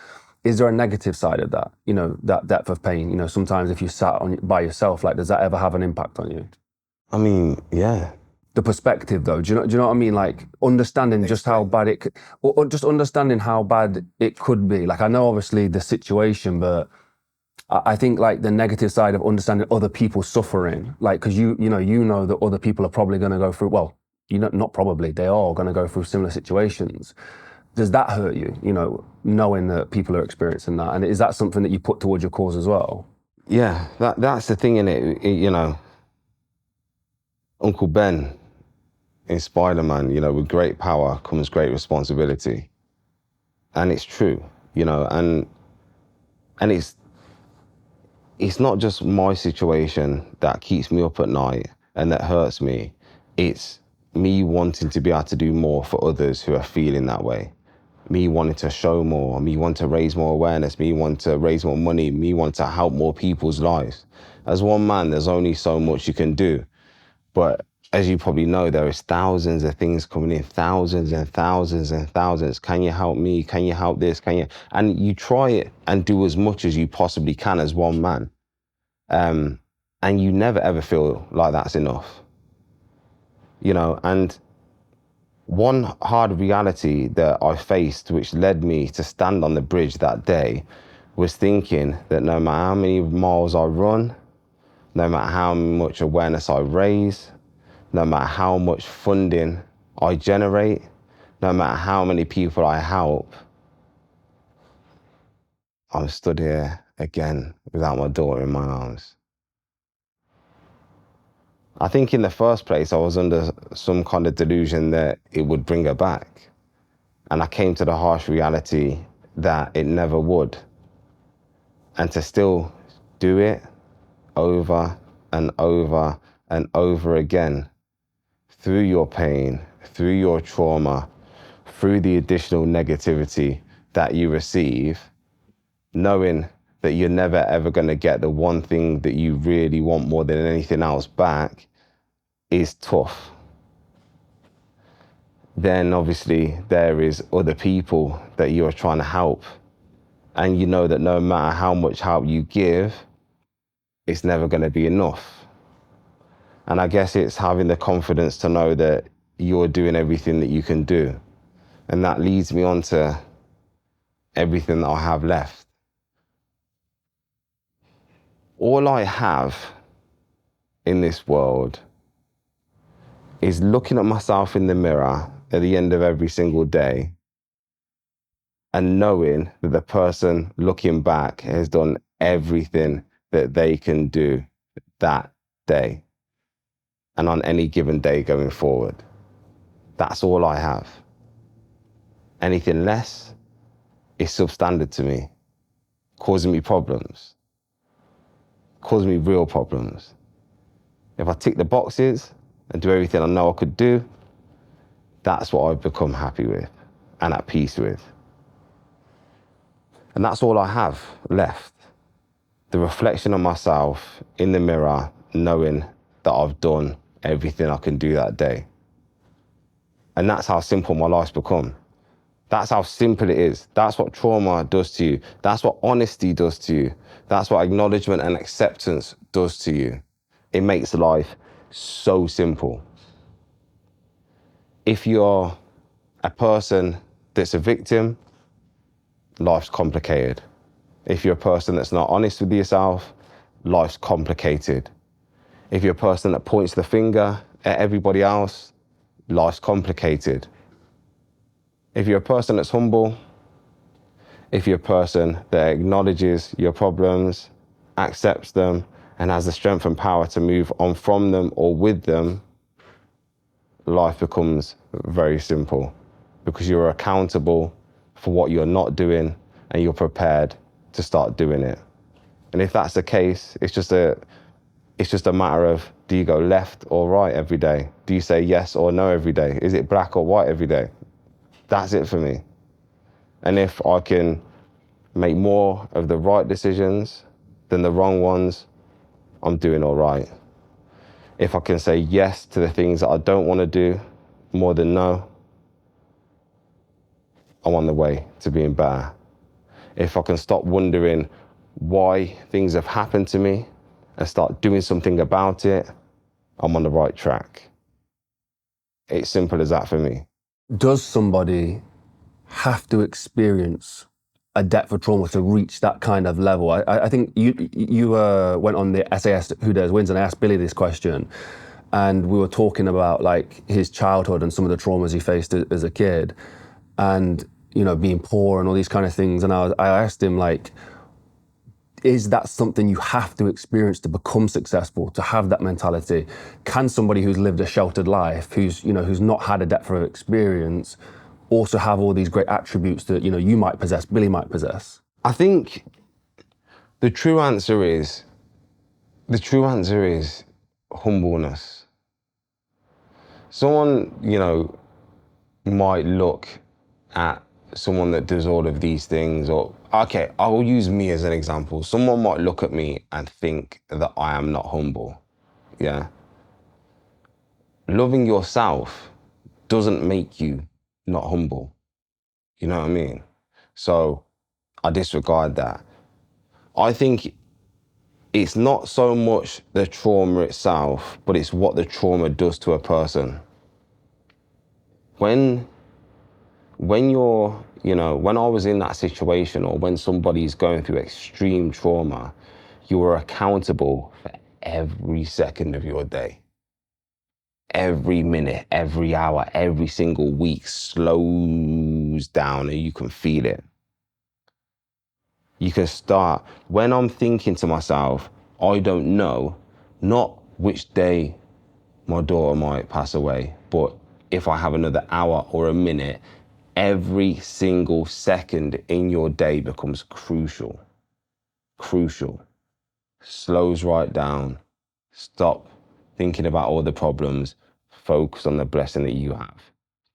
Is there a negative side of that, that depth of pain? Sometimes if you sat by yourself, does that ever have an impact on you? I mean, yeah. The perspective though, do you know what I mean? Understanding just how bad it could, or just understanding how bad it could be. I know obviously the situation, but I think like the negative side of understanding other people's suffering, like, because you know that other people are probably going to go through, well, not probably, they are going to go through similar situations. Does that hurt you, knowing that people are experiencing that? And is that something that you put towards your cause as well? Yeah, that's the thing in it. Uncle Ben in Spider-Man, with great power comes great responsibility. And it's true, and it's not just my situation that keeps me up at night and that hurts me. It's me wanting to be able to do more for others who are feeling that way. Me wanting to show more, me wanting to raise more awareness, me wanting to raise more money, me wanting to help more people's lives. As one man, there's only so much you can do. But as you probably know, there is thousands of things coming in, thousands and thousands and thousands. Can you help me? Can you help this? Can you? And you try it and do as much as you possibly can as one man. And you never ever feel like that's enough. And one hard reality that I faced, which led me to stand on the bridge that day, was thinking that no matter how many miles I run, no matter how much awareness I raise, no matter how much funding I generate, no matter how many people I help, I'm stood here again without my daughter in my arms. I think in the first place, I was under some kind of delusion that it would bring her back. And I came to the harsh reality that it never would. And to still do it over and over and over again, through your pain, through your trauma, through the additional negativity that you receive, knowing that you're never ever going to get the one thing that you really want more than anything else back, is tough. Then obviously there is other people that you're trying to help. And you know that no matter how much help you give, it's never going to be enough. And I guess it's having the confidence to know that you're doing everything that you can do. And that leads me on to everything that I have left. All I have in this world is looking at myself in the mirror at the end of every single day and knowing that the person looking back has done everything that they can do that day and on any given day going forward. That's all I have. Anything less is substandard to me, causing me problems, causing me real problems. If I tick the boxes and do everything I know I could do, that's what I've become happy with and at peace with. And that's all I have left. The reflection of myself in the mirror, knowing that I've done everything I can do that day. And that's how simple my life's become. That's how simple it is. That's what trauma does to you. That's what honesty does to you. That's what acknowledgement and acceptance does to you. It makes life so simple. If you're a person that's a victim, life's complicated. If you're a person that's not honest with yourself, life's complicated. If you're a person that points the finger at everybody else, life's complicated. If you're a person that's humble, if you're a person that acknowledges your problems, accepts them, and has the strength and power to move on from them or with them, life becomes very simple because you're accountable for what you're not doing and you're prepared to start doing it. And if that's the case, it's just a matter of, do you go left or right every day? Do you say yes or no every day? Is it black or white every day? That's it for me. And if I can make more of the right decisions than the wrong ones, I'm doing all right. If I can say yes to the things that I don't want to do more than no, I'm on the way to being better. If I can stop wondering why things have happened to me and start doing something about it, I'm on the right track. It's simple as that for me. Does somebody have to experience a depth of trauma to reach that kind of level. I think you went on the SAS Who Dares Wins, and I asked Billy this question, and we were talking about like his childhood and some of the traumas he faced as a kid, and being poor and all these kind of things. And I asked him, like, is that something you have to experience to become successful, to have that mentality? Can somebody who's lived a sheltered life, who's not had a depth of experience, also have all these great attributes that you might possess, Billy might possess? I think the true answer is humbleness. Someone, might look at someone that does all of these things, or, okay, I will use me as an example. Someone might look at me and think that I am not humble, yeah? Loving yourself doesn't make you not humble, you know what I mean? So I disregard that. I think it's not so much the trauma itself, but it's what the trauma does to a person. When you're, when I was in that situation, or when somebody's going through extreme trauma, you are accountable for every second of your day. Every minute, every hour, every single week slows down, and you can feel it. You can start, when I'm thinking to myself, I don't know, not which day my daughter might pass away, but if I have another hour or a minute, every single second in your day becomes crucial. Crucial. Slows right down. Stop thinking about all the problems. Focus on the blessing that you have.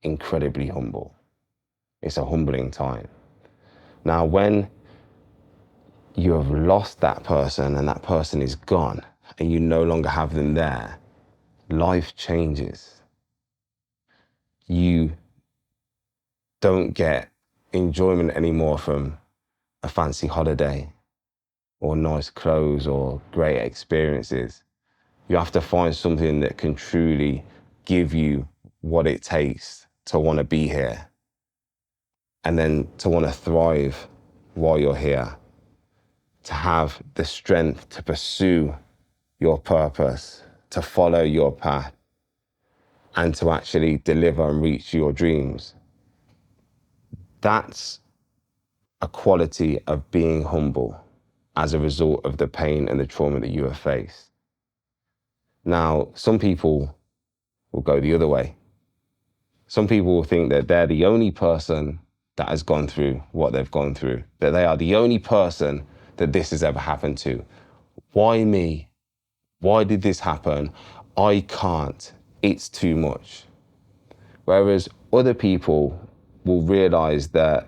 Incredibly humble. It's a humbling time. Now, when you have lost that person and that person is gone and you no longer have them there, life changes. You don't get enjoyment anymore from a fancy holiday or nice clothes or great experiences. You have to find something that can truly give you what it takes to want to be here, and then to want to thrive while you're here, to have the strength to pursue your purpose, to follow your path, and to actually deliver and reach your dreams. That's a quality of being humble as a result of the pain and the trauma that you have faced. Now, some people will go the other way. Some people will think that they're the only person that has gone through what they've gone through, that they are the only person that this has ever happened to. Why me? Why did this happen? I can't. It's too much. Whereas other people will realize that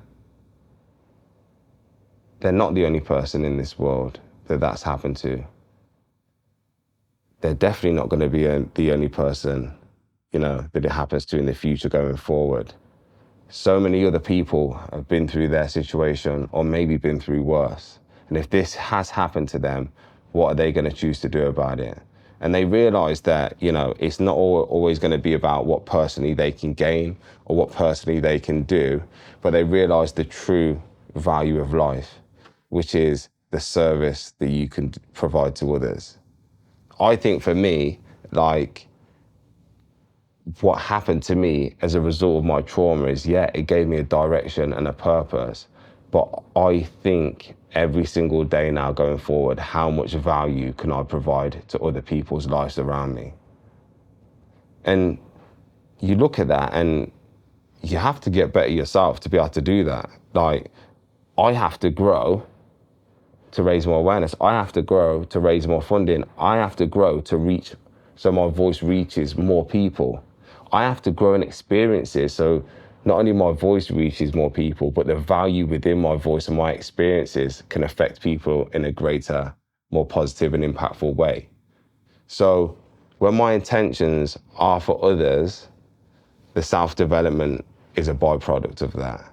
they're not the only person in this world that that's happened to. They're definitely not going to be the only person, that it happens to in the future going forward. So many other people have been through their situation, or maybe been through worse. And if this has happened to them, what are they going to choose to do about it? And they realize that, it's not always going to be about what personally they can gain or what personally they can do, but they realize the true value of life, which is the service that you can provide to others. I think for me, what happened to me as a result of my trauma is, it gave me a direction and a purpose. But I think every single day now going forward, how much value can I provide to other people's lives around me? And you look at that and you have to get better yourself to be able to do that. I have to grow to raise more awareness. I have to grow to raise more funding. I have to grow to reach, so my voice reaches more people. I have to grow in experiences, so not only my voice reaches more people, but the value within my voice and my experiences can affect people in a greater, more positive and impactful way. So when my intentions are for others, the self-development is a byproduct of that.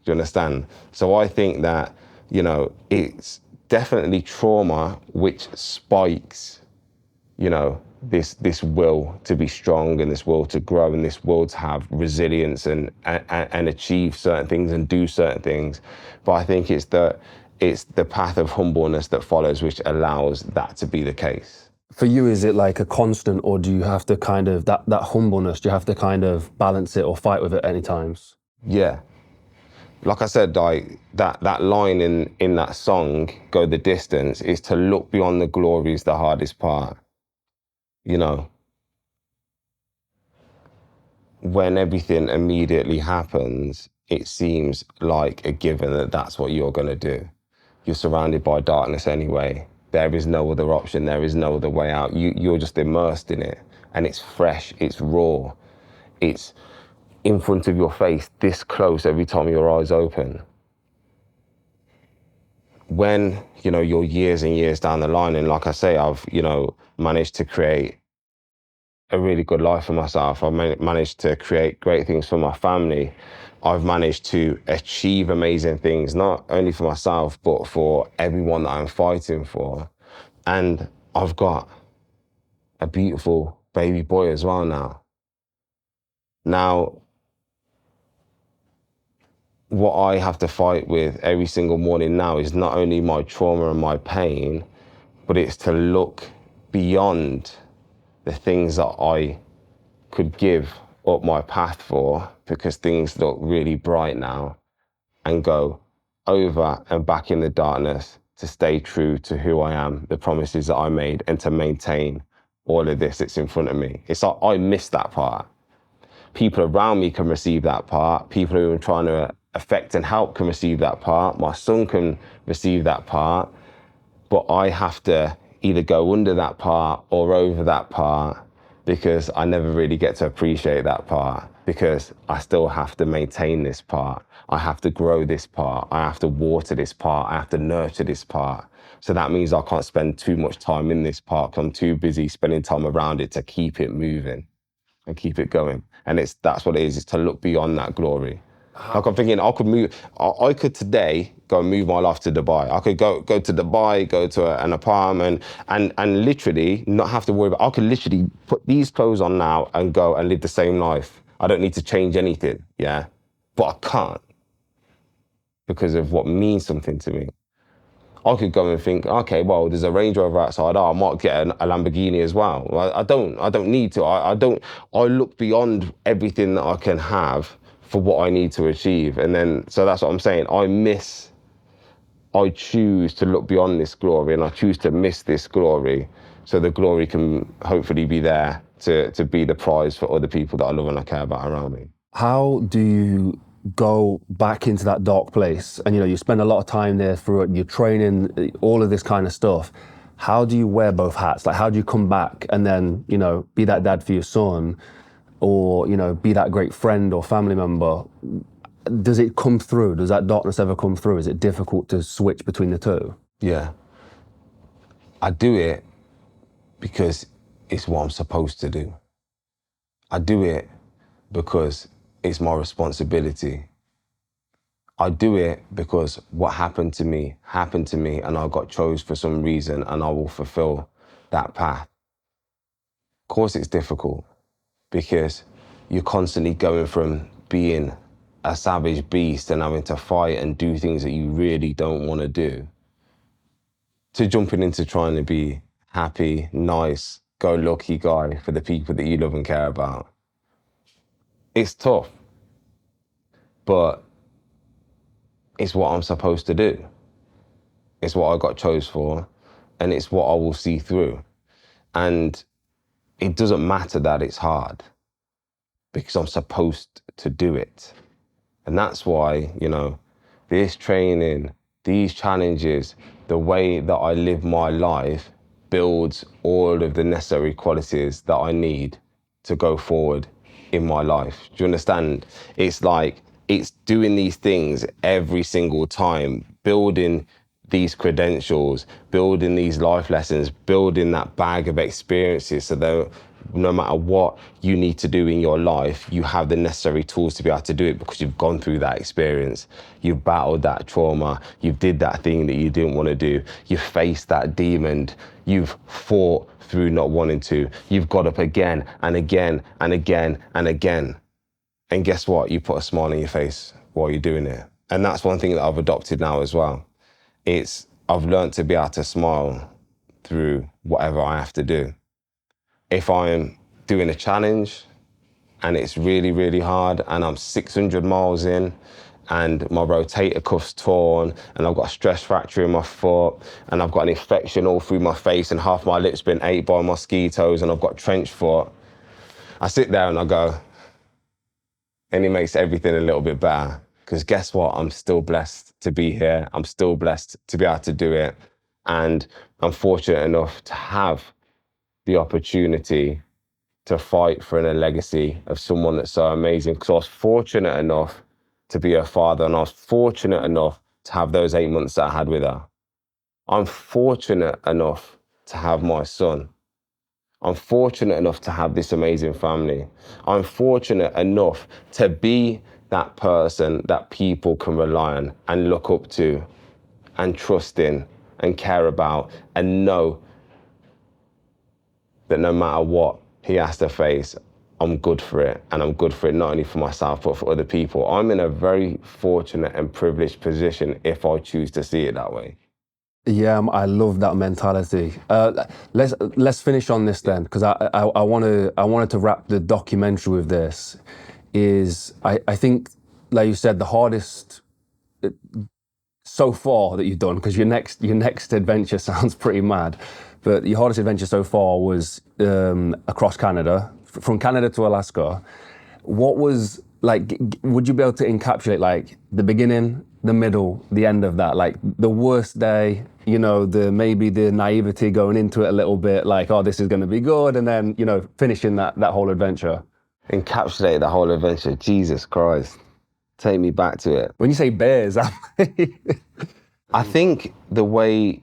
Do you understand? So I think that, it's definitely trauma which spikes this will to be strong and this will to grow and this will to have resilience and achieve certain things and do certain things. But I think it's the path of humbleness that follows, which allows that to be the case. For you, is it like a constant, or do you have to kind of, that humbleness, do you have to kind of balance it or fight with it any times? Yeah. Like I said, like that line in that song, Go the Distance, is to look beyond the glory is the hardest part. When everything immediately happens, it seems like a given that that's what you're going to do. You're surrounded by darkness anyway. There is no other option. There is no other way out. You're just immersed in it, and it's fresh, it's raw, it's in front of your face, this close every time your eyes open. When, you're years and years down the line, and like I say, I've, managed to create a really good life for myself. I've managed to create great things for my family. I've managed to achieve amazing things, not only for myself, but for everyone that I'm fighting for. And I've got a beautiful baby boy as well now. Now, what I have to fight with every single morning now is not only my trauma and my pain, but it's to look beyond the things that I could give up my path for, because things look really bright now, and go over and back in the darkness to stay true to who I am, the promises that I made, and to maintain all of this that's in front of me. It's like I missed that part. People around me can receive that part. People who I'm trying to affect and help can receive that part. My son can receive that part. But I have to either go under that part or over that part, because I never really get to appreciate that part, because I still have to maintain this part. I have to grow this part. I have to water this part. I have to nurture this part. So that means I can't spend too much time in this part, 'cause I'm too busy spending time around it to keep it moving and keep it going. And that's what it is to look beyond that glory. Like I'm thinking I could today go and move my life to Dubai. I could go to Dubai, go to an apartment and literally not have to worry about, I could literally put these clothes on now and go and live the same life. I don't need to change anything, yeah? But I can't, because of what means something to me. I could go and think, okay, well, there's a Range Rover outside. Oh, I might get a Lamborghini as well. I don't need to. I look beyond everything that I can have for what I need to achieve. And then, so that's what I'm saying. I choose to look beyond this glory, and I choose to miss this glory, so the glory can hopefully be there to be the prize for other people that I love and I care about around me. How do you go back into that dark place? And you spend a lot of time there through it, you're training, all of this kind of stuff. How do you wear both hats? Like, how do you come back and then, be that dad for your son, or, be that great friend or family member? Does it come through? Does that darkness ever come through? Is it difficult to switch between the two? Yeah. I do it because it's what I'm supposed to do. I do it because it's my responsibility. I do it because what happened to me, and I got chose for some reason, and I will fulfill that path. Of course it's difficult, because you're constantly going from being a savage beast and having to fight and do things that you really don't want to do, to jumping into trying to be happy, nice, go-lucky guy for the people that you love and care about. It's tough, but it's what I'm supposed to do. It's what I got chose for, and it's what I will see through. And it doesn't matter that it's hard, because I'm supposed to do it. And that's why, this training, these challenges, the way that I live my life builds all of the necessary qualities that I need to go forward in my life. Do you understand? It's like, it's doing these things every single time, building these credentials, building these life lessons, building that bag of experiences, so that no matter what you need to do in your life, you have the necessary tools to be able to do it because you've gone through that experience. You've battled that trauma. You've did that thing that you didn't want to do. You've faced that demon. You've fought through not wanting to. You've got up again and again and again and again. And guess what? You put a smile on your face while you're doing it. And that's one thing that I've adopted now as well. I've learned to be able to smile through whatever I have to do. If I'm doing a challenge and it's really, really hard and I'm 600 miles in and my rotator cuff's torn and I've got a stress fracture in my foot and I've got an infection all through my face and half my lips been ate by mosquitoes and I've got trench foot, I sit there and I go, and it makes everything a little bit better. Because guess what? I'm still blessed to be here. I'm still blessed to be able to do it. And I'm fortunate enough to have the opportunity to fight for a legacy of someone that's so amazing. Because I was fortunate enough to be her father, and I was fortunate enough to have those 8 months that I had with her. I'm fortunate enough to have my son. I'm fortunate enough to have this amazing family. I'm fortunate enough to be that person that people can rely on and look up to and trust in and care about and know that no matter what he has to face, I'm good for it. And I'm good for it not only for myself, but for other people. I'm in a very fortunate and privileged position if I choose to see it that way. Yeah, I love that mentality. Let's finish on this then, because I wanted to wrap the documentary with this. I think, like you said, the hardest so far that you've done, because your next adventure sounds pretty mad, but your hardest adventure so far was across Canada, from Canada to Alaska. What was like? Would you be able to encapsulate like the beginning, the middle, the end of that? Like the worst day, you know, maybe the naivety going into it a little bit, like, oh, this is going to be good, and then, you know, finishing that whole adventure. Encapsulate the whole adventure. Jesus Christ, take me back to it. When you say bears, I think the way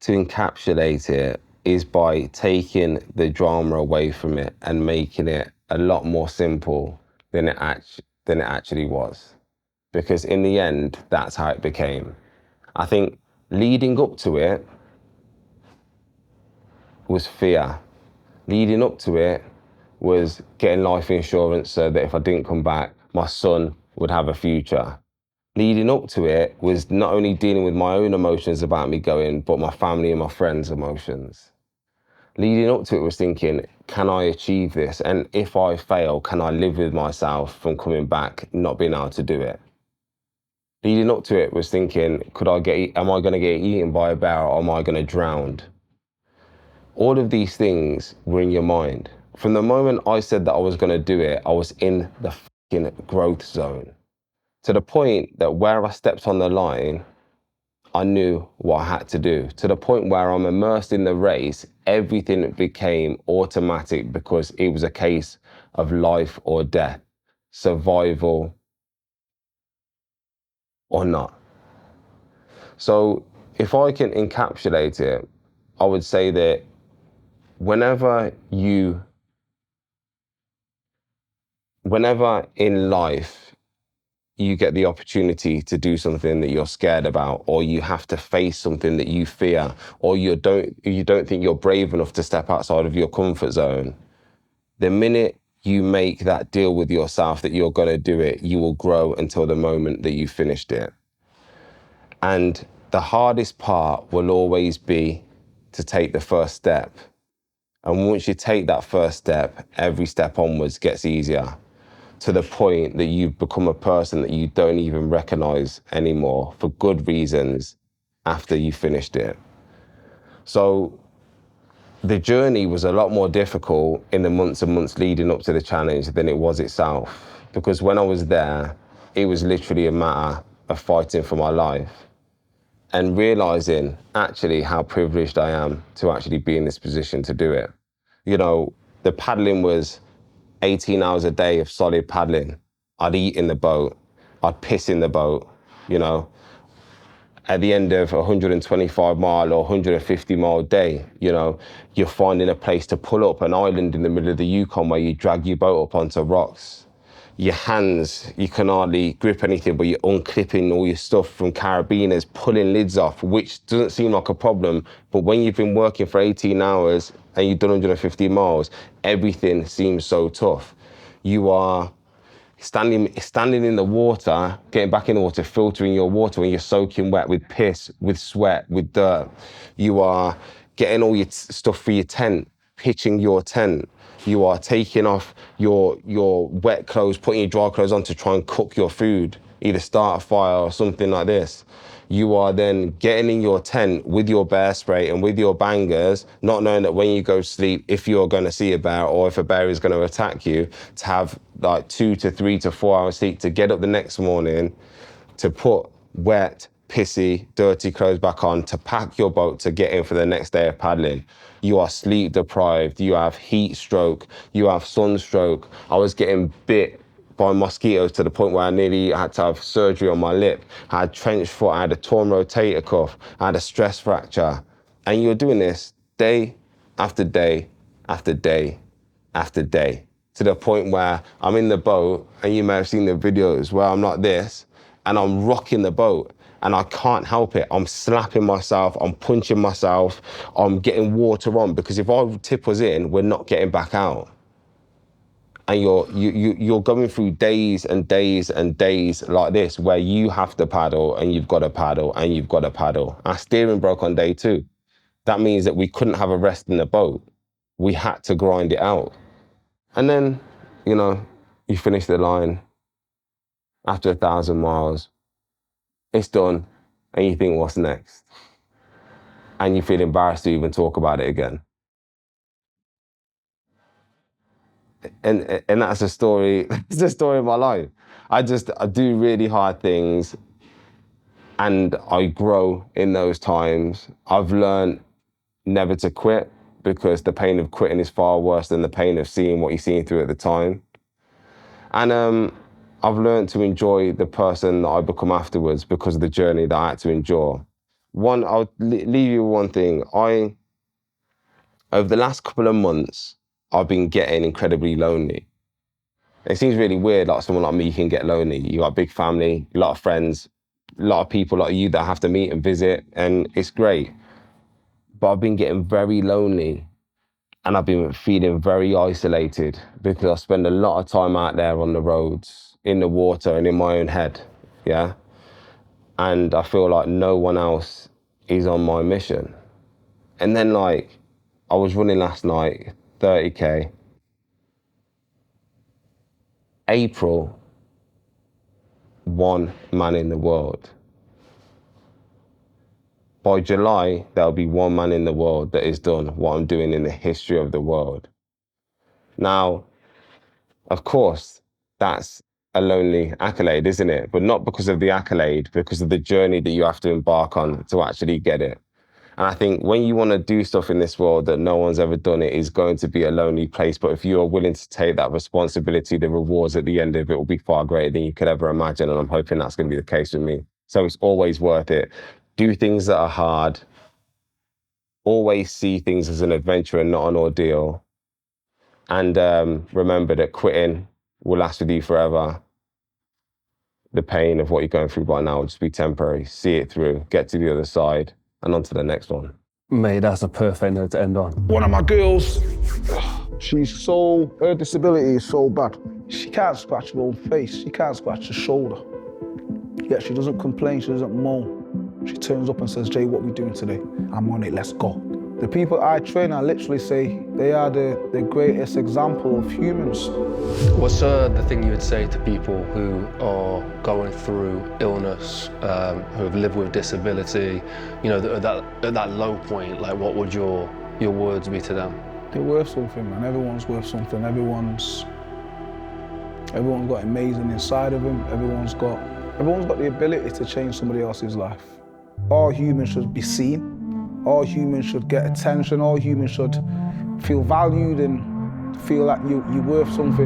to encapsulate it is by taking the drama away from it and making it a lot more simple than it actually was. Because in the end, that's how it became. I think leading up to it was fear. Leading up to it was getting life insurance so that if I didn't come back, my son would have a future. Leading up to it was not only dealing with my own emotions about me going, but my family and my friends' emotions. Leading up to it was thinking, can I achieve this? And if I fail, can I live with myself from coming back, not being able to do it? Leading up to it was thinking, am I going to get eaten by a bear or am I going to drown? All of these things were in your mind. From the moment I said that I was going to do it, I was in the fucking growth zone. To the point that where I stepped on the line, I knew what I had to do. To the point where I'm immersed in the race, everything became automatic because it was a case of life or death, survival or not. So if I can encapsulate it, I would say that whenever in life you get the opportunity to do something that you're scared about, or you have to face something that you fear, or you don't think you're brave enough to step outside of your comfort zone, the minute you make that deal with yourself that you're going to do it, you will grow until the moment that you finished it. And the hardest part will always be to take the first step. And once you take that first step, every step onwards gets easier, to the point that you've become a person that you don't even recognize anymore for good reasons after you finished it. So the journey was a lot more difficult in the months and months leading up to the challenge than it was itself. Because when I was there, it was literally a matter of fighting for my life and realizing actually how privileged I am to actually be in this position to do it. You know, the paddling was 18 hours a day of solid paddling. I'd eat in the boat, I'd piss in the boat, you know. at the end of a 125 mile or 150 mile day, you know, you're finding a place to pull up an island in the middle of the Yukon where you drag your boat up onto rocks. Your hands, you can hardly grip anything, but you're unclipping all your stuff from carabiners, pulling lids off, which doesn't seem like a problem. But when you've been working for 18 hours and you've done 150 miles, everything seems so tough. You are standing in the water, getting back in the water, filtering your water when you're soaking wet with piss, with sweat, with dirt. You are getting all your stuff for your tent, pitching your tent. You are taking off your wet clothes, putting your dry clothes on to try and cook your food, either start a fire or something like this. You are then getting in your tent with your bear spray and with your bangers, not knowing that when you go to sleep, if you're going to see a bear or if a bear is going to attack you, to have like 2 to 3 to 4 hours sleep to get up the next morning, to put wet, pissy, dirty clothes back on, to pack your boat to get in for the next day of paddling. You are sleep deprived, you have heat stroke, you have sunstroke. I was getting bit by mosquitoes to the point where I nearly had to have surgery on my lip. I had trench foot, I had a torn rotator cuff, I had a stress fracture. And you're doing this day after day after day after day, to the point where I'm in the boat, and you may have seen the videos where I'm like this, and I'm rocking the boat, and I can't help it. I'm slapping myself, I'm punching myself, I'm getting water on, because if our tip was in, we're not getting back out. And you're going through days and days and days like this, where you have to paddle and you've got to paddle and you've got to paddle. Our steering broke on day 2. That means that we couldn't have a rest in the boat. We had to grind it out. And then, you know, you finish the line after 1,000 miles, it's done, and you think, what's next? And you feel embarrassed to even talk about it again. And that's a story, it's the story of my life. I do really hard things, and I grow in those times. I've learned never to quit, because the pain of quitting is far worse than the pain of seeing what you're seeing through at the time. And I've learned to enjoy the person that I become afterwards because of the journey that I had to endure. I'll leave you with one thing. Over the last couple of months, I've been getting incredibly lonely. It seems really weird, like someone like me can get lonely. You got a big family, a lot of friends, a lot of people like you that I have to meet and visit, and it's great. But I've been getting very lonely, and I've been feeling very isolated, because I spend a lot of time out there on the roads, in the water and in my own head, yeah? And I feel like no one else is on my mission. And then like, I was running last night, 30K. April, 1 man in the world. By July, there'll be 1 man in the world that has done what I'm doing in the history of the world. Now, of course, that's a lonely accolade, isn't it? But not because of the accolade, because of the journey that you have to embark on to actually get it. And I think when you want to do stuff in this world that no one's ever done, it is going to be a lonely place. But if you're willing to take that responsibility, the rewards at the end of it will be far greater than you could ever imagine. And I'm hoping that's going to be the case with me. So it's always worth it. Do things that are hard. Always see things as an adventure and not an ordeal. And remember that quitting will last with you forever. The pain of what you're going through right now will just be temporary. See it through, get to the other side, and on to the next one. Mate, that's a perfect note to end on. One of my girls, her disability is so bad. She can't scratch her own face, she can't scratch her shoulder. Yet she doesn't complain, she doesn't moan. She turns up and says, Jay, what are we doing today? I'm on it, let's go. The people I train, I literally say, they are the greatest example of humans. What's the thing you would say to people who are going through illness, who have lived with disability, you know, at that low point, like what would your words be to them? They're worth something, man. Everyone's worth something. Everyone's got amazing inside of them. Everyone's got the ability to change somebody else's life. All humans should be seen. All humans should get attention. All humans should feel valued and feel like you're worth something.